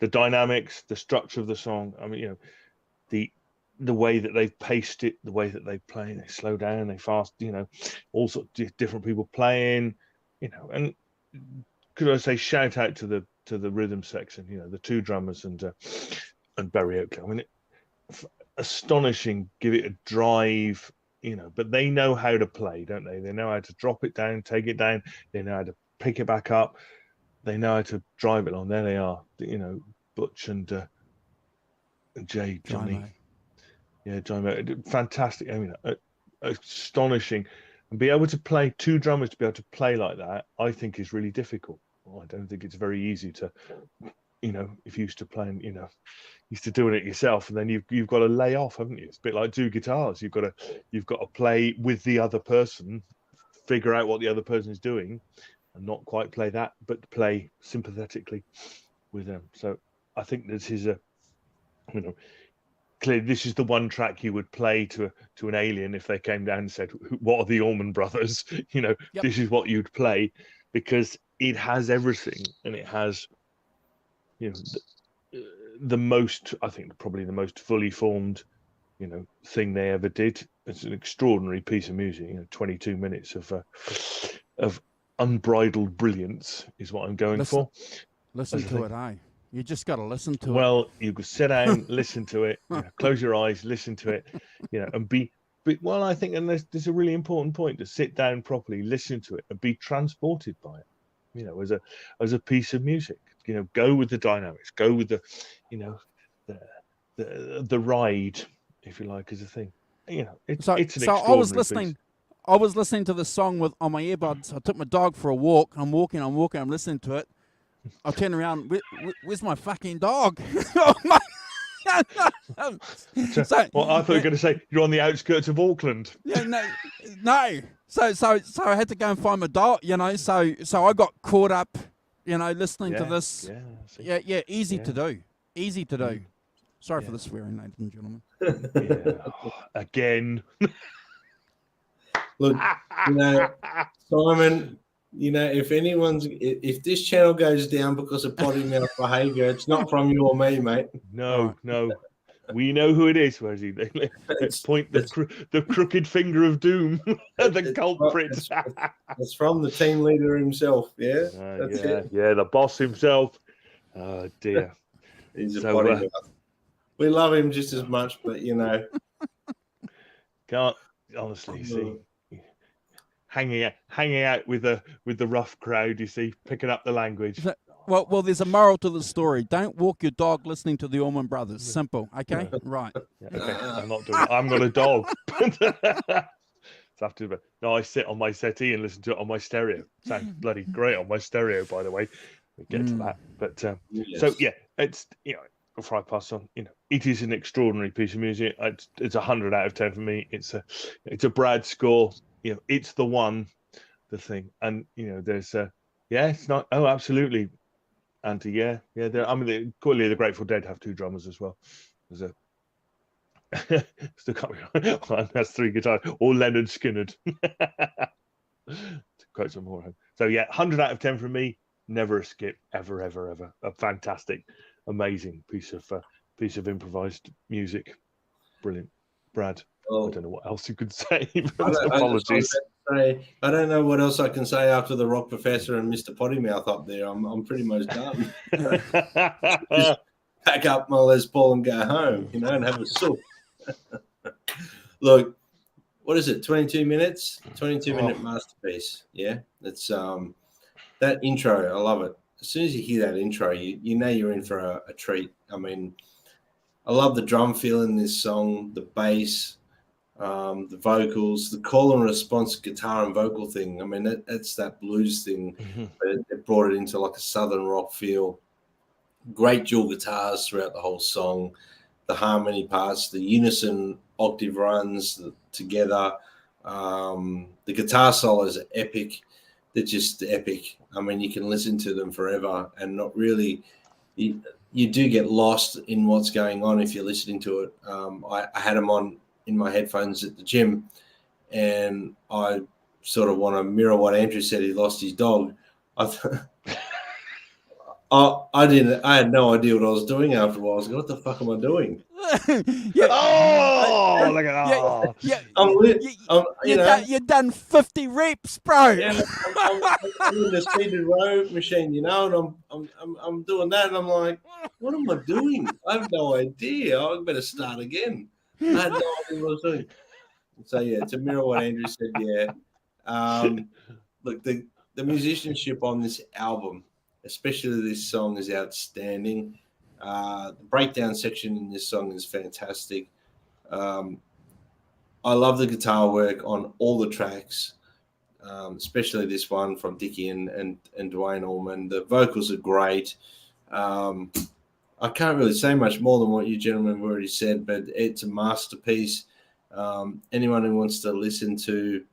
Speaker 2: the dynamics, the structure of the song. I mean, the way that they've paced it, the way that they play, they slow down, they fast, all sorts of different people playing, and could I say shout out to the rhythm section, the two drummers and Barry Oakley. I mean, astonishing, give it a drive, but they know how to play, don't they? They know how to drop it down, take it down, they know how to pick it back up. They know how to drive it on. There they are, Butch and Johnny. Yeah, Johnny. Fantastic. I mean, astonishing. And be able to play, two drummers to be able to play like that, I think is really difficult. I don't think it's very easy to, if you used to playing, used to doing it yourself, and then you've got to lay off, haven't you? It's a bit like two guitars. You've got to play with the other person, figure out what the other person is doing, and not quite play that, but play sympathetically with them. So I think this is clearly this is the one track you would play to an alien if they came down and said, "What are the Allman Brothers?" This is what you'd play. because it has everything, and it has, you know, the most, I think, probably the most fully formed, you know, thing they ever did. It's an extraordinary piece of music. You know, 22 minutes of unbridled brilliance is what I'm going for.
Speaker 1: Listen to it, eh? You just got to listen to it.
Speaker 2: Well, you could sit down, listen to it, you know, close your eyes, listen to it, you know, and be. Well, I think, and there's a really important point, to sit down properly, listen to it, and be transported by it. You know, as a piece of music. You know, go with the dynamics, go with the, you know, the ride, if you like, as a thing. You know, it's an extraordinary piece.
Speaker 1: I was listening to the song on my earbuds. I took my dog for a walk. I'm walking, I'm listening to it. I turn around, where's my fucking dog?
Speaker 2: Well, I thought you were going to say you're on the outskirts of Auckland.
Speaker 1: Yeah, no. So I had to go and find my dog, you know. So I got caught up, you know, listening to this. Yeah, easy to do. Sorry for the swearing, ladies and gentlemen.
Speaker 2: Again.
Speaker 3: Look, you know, Simon, you know, if this channel goes down because of potty mouth behaviour, it's not from you or me, mate.
Speaker 2: No. We know who it is, Wesley. Let's point the crooked finger of doom at the culprit.
Speaker 3: It's from the team leader himself, yeah?
Speaker 2: Yeah, the boss himself. Oh, dear.
Speaker 3: He's a potty mouth. We love him just as much, but, you know.
Speaker 2: Can't, honestly, see. Hanging out with the rough crowd, you see, picking up the language.
Speaker 1: Well, there's a moral to the story. Don't walk your dog listening to the Allman Brothers. Simple, okay? Right.
Speaker 2: Yeah, okay. I'm not doing it. I'm not a dog. No, I sit on my settee and listen to it on my stereo. Sounds bloody great on my stereo, by the way. We get to that, but so yeah, it's, you know, before I pass on, you know, it is an extraordinary piece of music. It's 100 out of 10 for me. It's a Brad score. You know, it's the thing, and you know, there's it's not. Oh, absolutely, Auntie. Yeah. I mean, clearly the Grateful Dead have two drummers as well. There's still can't be. One has three guitars, or Leonard Skinner. To quote some more. So yeah, 100 out of 10 for me. Never a skip, ever. A fantastic, amazing piece of improvised music. Brilliant, Brad. I don't know what else you could say. Apologies.
Speaker 3: I don't know what else I can say after the Rock Professor and Mr. Pottymouth up there. I'm pretty much done. Just pack up my Les Paul and go home, you know, and have a soup. Look, what is it? 22 minutes? 22-minute masterpiece. Yeah, it's that intro. I love it. As soon as you hear that intro, you know you're in for a treat. I mean, I love the drum feel in this song, the bass. The vocals, the call and response guitar and vocal thing. I mean, that's that blues thing. But it brought it into like a southern rock feel. Great dual guitars throughout the whole song. The harmony parts, the unison octave runs together. The guitar solos are epic. They're just epic. I mean, you can listen to them forever and not really. You do get lost in what's going on if you're listening to it. I had them on in my headphones at the gym, and I sort of want to mirror what Andrew said. He lost his dog. I had no idea what I was doing after a while. I was like, what the fuck am I doing?
Speaker 2: Look at that.
Speaker 1: You've done 50 reps, bro.
Speaker 3: Yeah, I'm in the seated row machine, you know, and I'm doing that, and I'm like, what am I doing? I have no idea. I better start again. I had no idea what I was doing. So yeah, to mirror what Andrew said, look, the musicianship on this album, especially this song, is outstanding. The breakdown section in this song is fantastic. I love the guitar work on all the tracks, especially this one from Dickie and Dwayne Allman. The vocals are great. I can't really say much more than what you gentlemen have already said, but it's a masterpiece. Anyone who wants to listen to,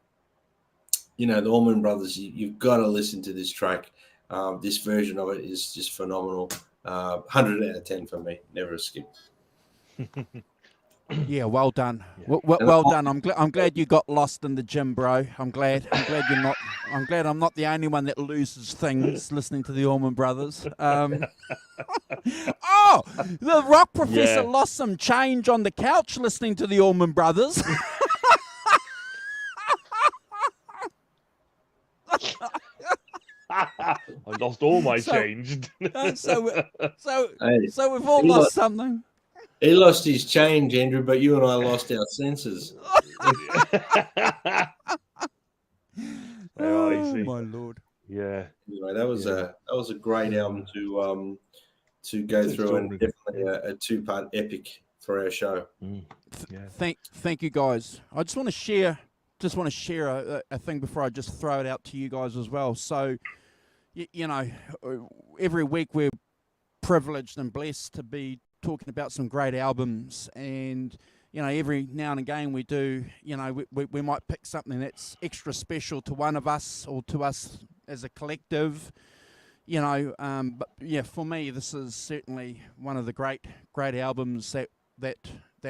Speaker 3: you know, the Allman Brothers, you've got to listen to this track. This version of it is just phenomenal. 100 out of 10 for me. Never a skip.
Speaker 1: Yeah, well done. Well done. I'm glad you got lost in the gym, bro. I'm glad you're not. I'm glad I'm not the only one that loses things listening to the Allman Brothers. Oh, the rock professor
Speaker 2: Yeah.
Speaker 1: lost some change on the couch listening to the Allman Brothers.
Speaker 2: I lost all my
Speaker 1: So-
Speaker 2: change.
Speaker 1: So
Speaker 3: Hey,
Speaker 1: we've all
Speaker 3: he
Speaker 1: lost something.
Speaker 3: he lost his change, Andrew, but you and I lost our senses.
Speaker 2: Oh, you
Speaker 1: Oh
Speaker 2: see.
Speaker 1: my lord!
Speaker 2: Yeah.
Speaker 3: Anyway, that was
Speaker 2: Yeah.
Speaker 3: a great album to go
Speaker 2: It's
Speaker 3: through, and
Speaker 2: extraordinary.
Speaker 3: definitely a 2-part epic for our show.
Speaker 2: Yeah.
Speaker 1: Thank you guys. I just want to share a thing before I just throw it out to you guys as well. So, you know, every week we're privileged and blessed to be talking about some great albums, and you know, every now and again we do, you know, we might pick something that's extra special to one of us or to us as a collective, you know, but yeah, for me this is certainly one of the great albums that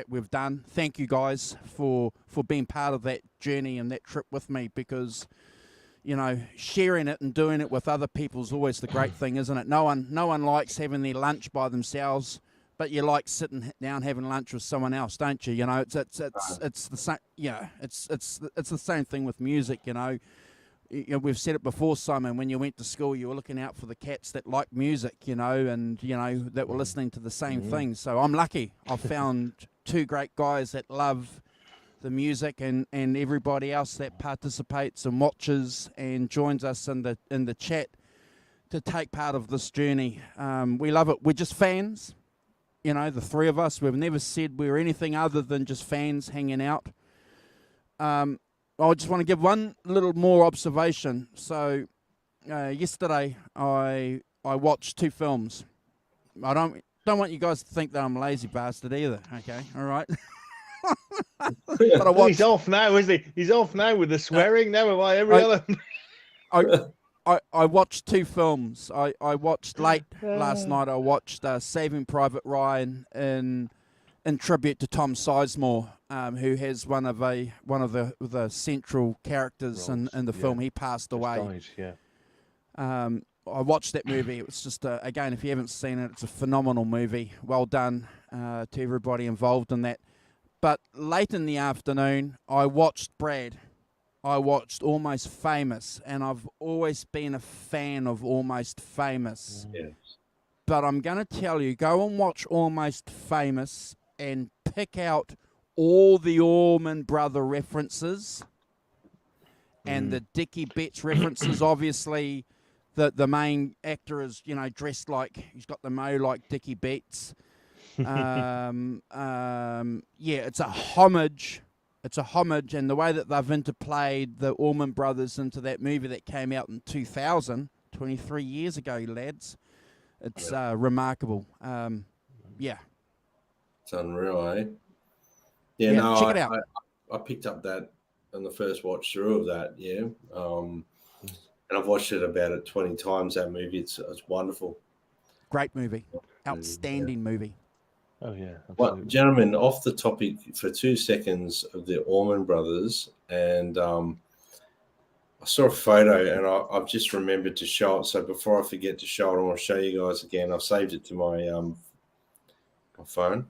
Speaker 1: we've done. Thank you guys for being part of that journey and that trip with me, because you know, sharing it and doing it with other people is always the great thing, isn't it? No one likes having their lunch by themselves, but you like sitting down having lunch with someone else, don't you? You know, it's the same. Yeah, it's the same thing with music. You know, we've said it before, Simon. When you went to school, you were looking out for the cats that like music, you know, and you know that were listening to the same things. So I'm lucky. I've found two great guys that love the music, and everybody else that participates and watches and joins us in the chat to take part of this journey. We love it. We're just fans, you know, the three of us. We've never said we're anything other than just fans hanging out. I just want to give one little more observation. So yesterday I watched 2 films. I don't want you guys to think that I'm a lazy bastard either. Okay, all right. But I watched.
Speaker 2: He's off now, is he? He's off now with the swearing. Now am I every other?
Speaker 1: I watched 2 films. I watched late last night. I watched Saving Private Ryan in tribute to Tom Sizemore, who has one of the central characters in the film. He passed away.
Speaker 2: Died,
Speaker 1: I watched that movie. It was just again, if you haven't seen it, it's a phenomenal movie. Well done to everybody involved in that. But late in the afternoon, I watched Brad. I watched Almost Famous, and I've always been a fan of Almost Famous.
Speaker 3: Yes.
Speaker 1: But I'm going to tell you, go and watch Almost Famous and pick out all the Allman Brother references and the Dickie Betts references. Obviously, the main actor is, you know, dressed like, he's got the mo like Dickie Betts. Yeah, it's a homage. It's a homage, and the way that they've interplayed the Allman Brothers into that movie that came out in 2000, 23 years ago, lads, it's remarkable. Yeah.
Speaker 3: It's unreal, eh? Yeah,
Speaker 1: Yeah,
Speaker 3: no,
Speaker 1: check it out.
Speaker 3: I picked up that on the first watch through of that, yeah. And I've watched it about 20 times, that movie. It's wonderful.
Speaker 1: Great movie. Outstanding movie.
Speaker 2: Oh yeah.
Speaker 3: Well,
Speaker 2: Absolutely.
Speaker 3: gentlemen, off the topic for 2 seconds of the Allman Brothers, and I saw a photo, and I've just remembered to show it. So before I forget to show it, I want to show you guys again. I've saved it to my phone.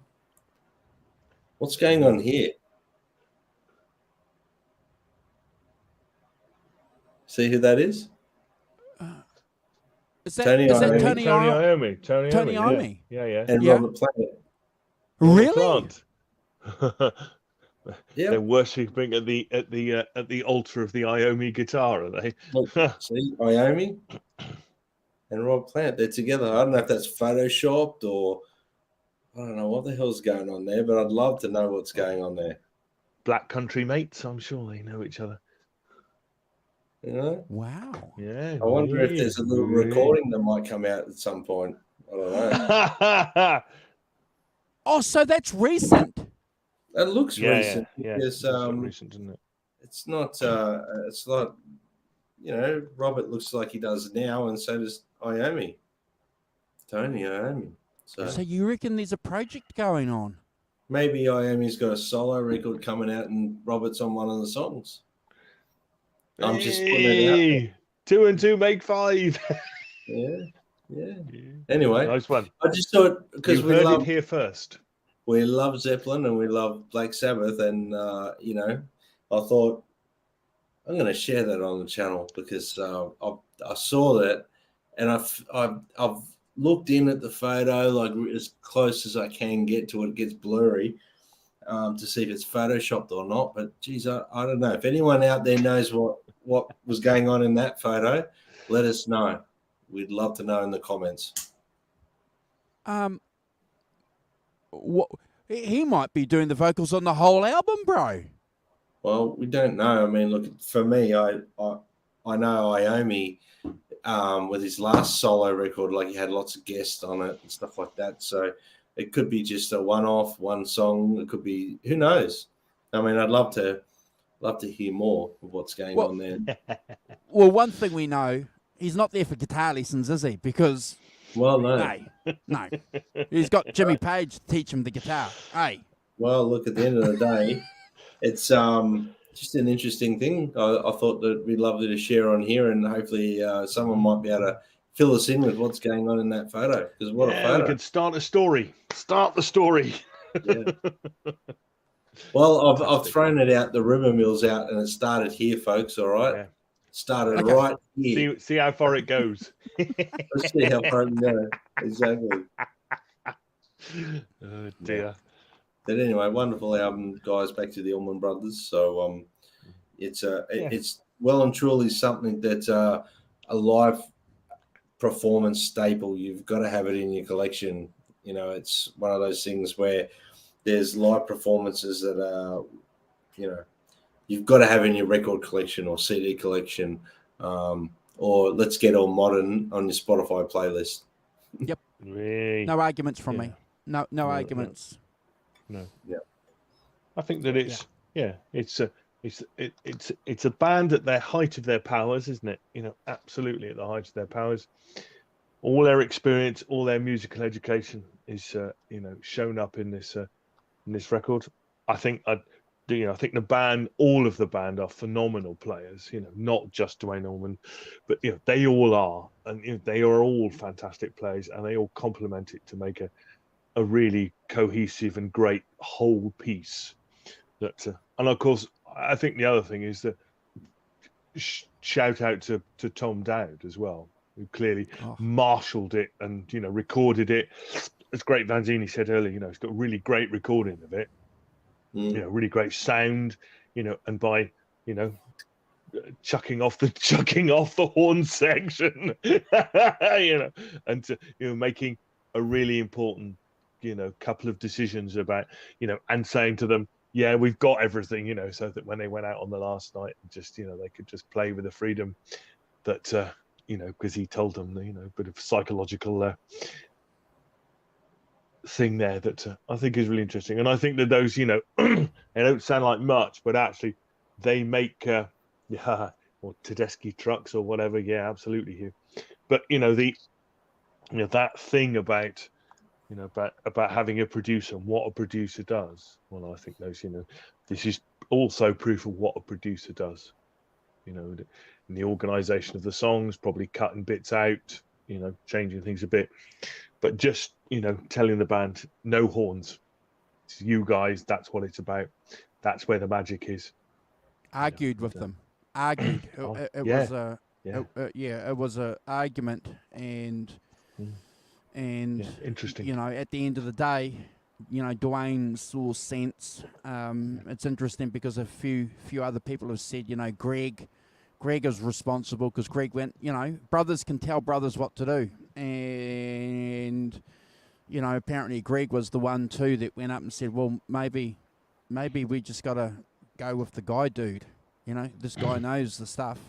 Speaker 3: What's going on here? See who that is?
Speaker 1: Is that
Speaker 3: Tony Iommi.
Speaker 1: Tony
Speaker 2: Tony
Speaker 1: Iommi?
Speaker 2: Iommi. Tony
Speaker 1: Tony
Speaker 2: Iommi.
Speaker 1: Iommi.
Speaker 2: Yeah.
Speaker 3: And
Speaker 1: Yeah.
Speaker 3: Robert Plant.
Speaker 1: Really?
Speaker 3: Yeah.
Speaker 2: They're worshipping at the altar of the Iommi guitar, are they?
Speaker 3: Look, see, Iommi and Rob Plant, they're together. I don't know if that's photoshopped or I don't know what the hell's going on there, but I'd love to know what's going on there.
Speaker 2: Black country mates. I'm sure they know each other.
Speaker 3: You know?
Speaker 1: Wow.
Speaker 2: Yeah.
Speaker 3: I wonder if there's a little recording that might come out at some point. I don't know.
Speaker 1: Oh, so that's recent.
Speaker 3: It looks recent.
Speaker 2: Yeah.
Speaker 3: Because,
Speaker 2: Recent, isn't it?
Speaker 3: it's not, you know, Robert looks like he does now, and so does Iommi. Tony Iommi.
Speaker 1: So you reckon there's a project going on?
Speaker 3: Maybe Iommi's got a solo record coming out and Robert's on one of the songs. I'm just putting it out there.
Speaker 2: Hey, 2 and 2 make 5.
Speaker 3: Yeah. Anyway,
Speaker 2: Nice one.
Speaker 3: I just thought because
Speaker 2: You
Speaker 3: we
Speaker 2: heard
Speaker 3: love
Speaker 2: it here first.
Speaker 3: we love Zeppelin and we love Black Sabbath, and you know, I thought I'm going to share that on the channel because I saw that, and I've looked in at the photo like as close as I can get to it. It gets blurry to see if it's photoshopped or not. But geez, I don't know. If anyone out there knows what was going on in that photo, let us know. We'd love to know in the comments.
Speaker 1: What he might be doing the vocals on the whole album, bro.
Speaker 3: Well, we don't know. I mean, look, for me, I know Iommi with his last solo record, like he had lots of guests on it and stuff like that. So it could be just a one-off, one song. It could be, who knows? I mean, I'd love to hear more of what's going on there.
Speaker 1: Well, one thing we know, he's not there for guitar lessons, is he? Because
Speaker 3: Well, no.
Speaker 1: no, he's got Jimmy Page to teach him the guitar. Hey.
Speaker 3: Well, look, at the end of the day, it's just an interesting thing. I thought that we'd love to share on here, and hopefully someone might be able to fill us in with what's going on in that photo. Because what a photo!
Speaker 2: We could start a story. Start the story.
Speaker 3: Yeah. Well, I've thrown it out. The rumor mill's out, and it started here, folks. All right,
Speaker 2: Yeah.
Speaker 3: Started right here.
Speaker 2: See how far it goes.
Speaker 3: Let's see how far it goes. Exactly.
Speaker 2: Oh dear.
Speaker 3: Yeah. But anyway, wonderful album, guys. Back to the Allman Brothers. So it's well and truly something that's a live performance staple. You've got to have it in your collection. You know, it's one of those things where there's live performances that are, you know, you've got to have in your record collection or CD collection, or let's get all modern on your Spotify playlist.
Speaker 1: Yep.
Speaker 2: Really?
Speaker 1: No arguments from me. No arguments.
Speaker 2: No.
Speaker 3: Yeah.
Speaker 2: I think that it's a band at their height of their powers, isn't it? You know, absolutely at the height of their powers. All their experience, all their musical education is shown up in this record. I think the band, all of the band, are phenomenal players. You know, not just Dwayne Allman, but you know they all are, and you know, they are all fantastic players, and they all complement it to make a really cohesive and great whole piece. That and of course, I think the other thing is that shout out to Tom Dowd as well, who clearly marshaled it and recorded it. As Great Vanzini said earlier, he's got really great recording of it. Really great sound, and by chucking off the horn section, and making a really important couple of decisions about and saying to them, yeah, we've got everything, so that when they went out on the last night, just they could just play with the freedom that because he told them a bit of psychological thing there that I think is really interesting. And I think that those they don't sound like much, but actually they make or Tedeschi trucks or whatever. Yeah, absolutely, Hugh. But that thing about about having a producer and what a producer does. Well, I think those this is also proof of what a producer does. In the organization of the songs, probably cutting bits out, changing things a bit, but just telling the band no horns. It's you guys. That's what it's about. That's where the magic is.
Speaker 1: Argued with them. Argued. It was a argument, and
Speaker 2: interesting.
Speaker 1: At the end of the day, Dwayne saw sense. It's interesting because a few other people have said, Greg is responsible because Greg went, brothers can tell brothers what to do. And, apparently Greg was the one too that went up and said, well, maybe we just got to go with the guy dude. This guy knows the stuff.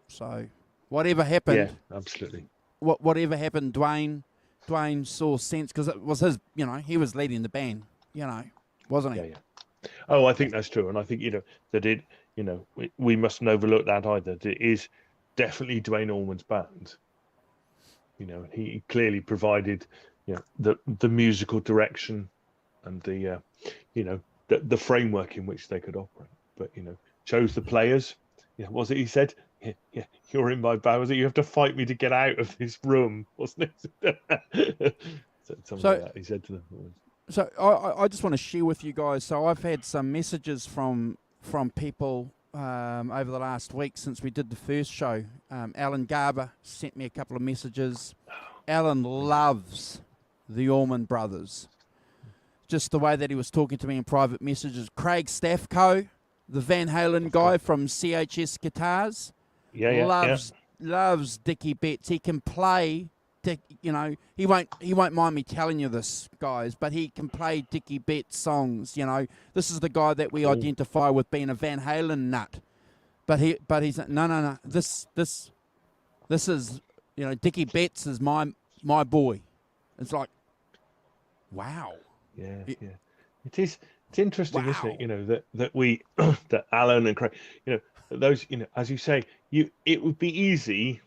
Speaker 1: So whatever happened.
Speaker 2: Yeah, absolutely.
Speaker 1: Whatever happened, Dwayne saw sense because it was his, he was leading the band, wasn't he?
Speaker 2: Yeah. Oh, I think that's true. And I think, that it, we mustn't overlook that either. That it is definitely Dwayne Allman's band. He clearly provided, the musical direction and the framework in which they could operate. But, chose the players Yeah, was it? He said, yeah, you're in my bag. Was it? You have to fight me to get out of this room, wasn't it? Something
Speaker 1: So
Speaker 2: like that. He said to them.
Speaker 1: So I just want to share with you guys. So I've had some messages from people over the last week since we did the first show. Alan Garber sent me a couple of messages. Alan loves the Allman Brothers. Just the way that he was talking to me in private messages. Craig Staffco, the Van Halen guy from CHS Guitars, loves Dickie Betts. He can play. You know, he won't mind me telling you this, guys, but he can play Dickie Betts songs. You know, this is the guy that we identify with being a Van Halen nut. But he's no. This is, you know, Dickie Betts is my boy. It's like, wow.
Speaker 2: Yeah. It is. It's interesting, isn't
Speaker 1: Wow.
Speaker 2: it? You know that we that Alan and Craig, you know, those, you know, as you say, it would be easy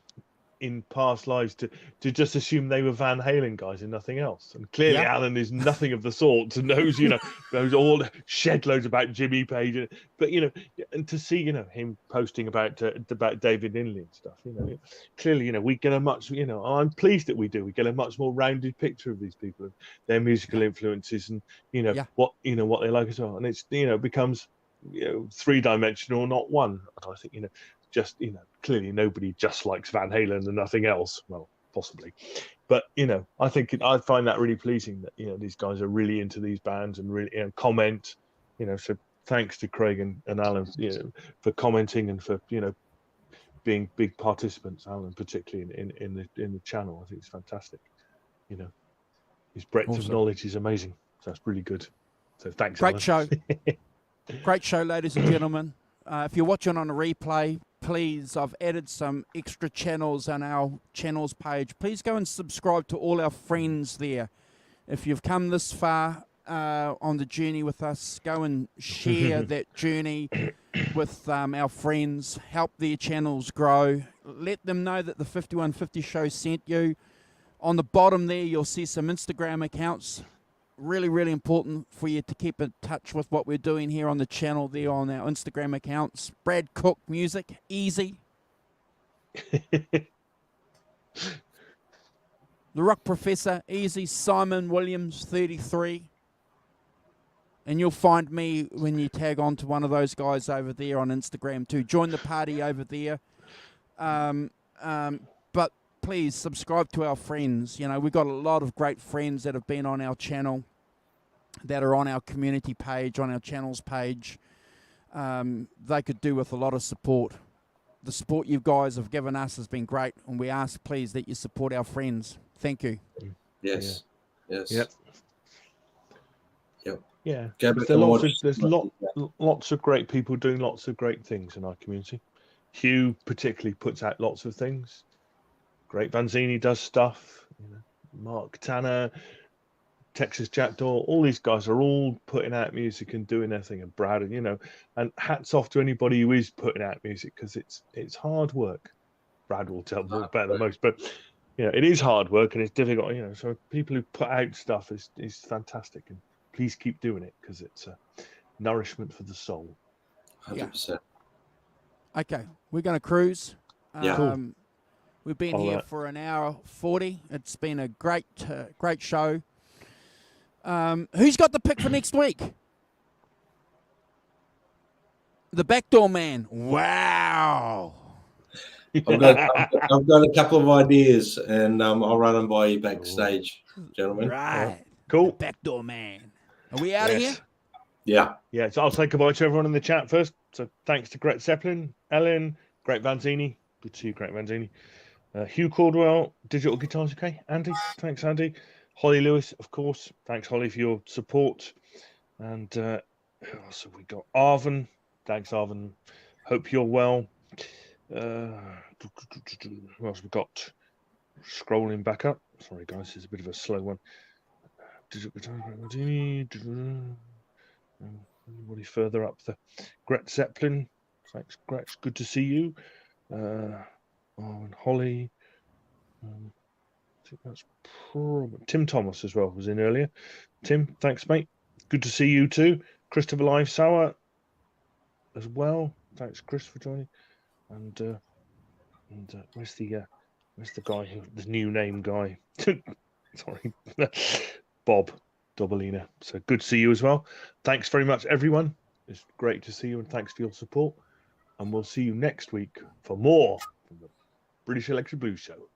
Speaker 2: in past lives to just assume they were Van Halen guys and nothing else. And clearly
Speaker 1: Yeah.
Speaker 2: Alan is nothing of the sort and knows, you know, knows all shed loads about Jimmy Page. But, you know, and to see, you know, him posting about David Inley and stuff, you know, clearly, you know, we get a much, you know, I'm pleased that we do. We get a much more rounded picture of these people and their musical influences and, you know, what they like as well. And it's, you know, becomes, you know, three-dimensional, not one. And I think, you know, just, you know, clearly nobody just likes Van Halen and nothing else. Well, possibly, but, you know, I find that really pleasing that, you know, these guys are really into these bands and really, you know, comment, you know. So thanks to Craig and Alan, you know, for commenting and for, you know, being big participants. Alan particularly in the channel, I think it's fantastic. You know, his breadth of knowledge is amazing. So that's really good. So thanks,
Speaker 1: Great
Speaker 2: Alan.
Speaker 1: show. Great show, ladies and gentlemen. If you're watching on a replay, please, I've added some extra channels on our channels page. Please go and subscribe to all our friends there. If you've come this far on the journey with us, go and share that journey with our friends. Help their channels grow. Let them know that the 5150 show sent you. On the bottom there, you'll see some Instagram accounts. Really, really important for you to keep in touch with what we're doing here on the channel there on our Instagram accounts. Brad Cook Music, easy. The Rock Professor, easy. Simon Williams, 33. And you'll find me when you tag on to one of those guys over there on Instagram too. Join the party over there. But please subscribe to our friends. You know, we've got a lot of great friends that have been on our channel, that are on our community page, on our channels page. They could do with a lot of support. The support you guys have given us has been great, and we ask, please, that you support our friends. Thank you.
Speaker 3: Yes.
Speaker 2: Yeah.
Speaker 3: Yes.
Speaker 2: Yep. Yeah.
Speaker 3: Go back
Speaker 2: There's lots of great people doing lots of great things in our community. Hugh particularly puts out lots of things. Great Vanzini does stuff. You know, Mark Tanner, Texas Jackdaw, all these guys are all putting out music and doing their thing. And Brad, and, you know, and hats off to anybody who is putting out music, because it's hard work. Brad will tell more better than most, but, you know, it is hard work and it's difficult. You know, so people who put out stuff is fantastic, and please keep doing it, because it's a nourishment for the soul.
Speaker 3: 100%.
Speaker 1: Okay, we're going to cruise.
Speaker 2: Cool.
Speaker 1: We've been here for an hour 40. It's been a great show. Who's got the pick for next week? The Backdoor Man. Wow.
Speaker 3: I've got a couple of ideas, and I'll run them by you backstage, gentlemen.
Speaker 1: Right.
Speaker 2: Cool.
Speaker 1: The Backdoor Man. Are we out of here?
Speaker 3: Yeah.
Speaker 2: Yeah. So I'll say goodbye to everyone in the chat first. So thanks to Gret Zeppelin, Ellen, Great Vanzini. Good to see you, Great Vanzini. Hugh Caldwell, Digital Guitars UK. Andy, thanks, Andy. Holly Lewis, of course. Thanks, Holly, for your support. And who else have we got? Arvin. Thanks, Arvin. Hope you're well. Who else we got? Scrolling back up. Sorry, guys, it's a bit of a slow one. Anybody further up there? Gret Zeppelin. Thanks, Gret. Good to see you. And Holly. I think that's probably Tim Thomas as well was in earlier. Tim, thanks, mate. Good to see you too. Christopher Live Sour as well. Thanks, Chris, for joining. And where's the guy the new name guy? Sorry, Bob Dobalina. So good to see you as well. Thanks very much, everyone. It's great to see you, and thanks for your support. And we'll see you next week for more from the British Electric Blues Show.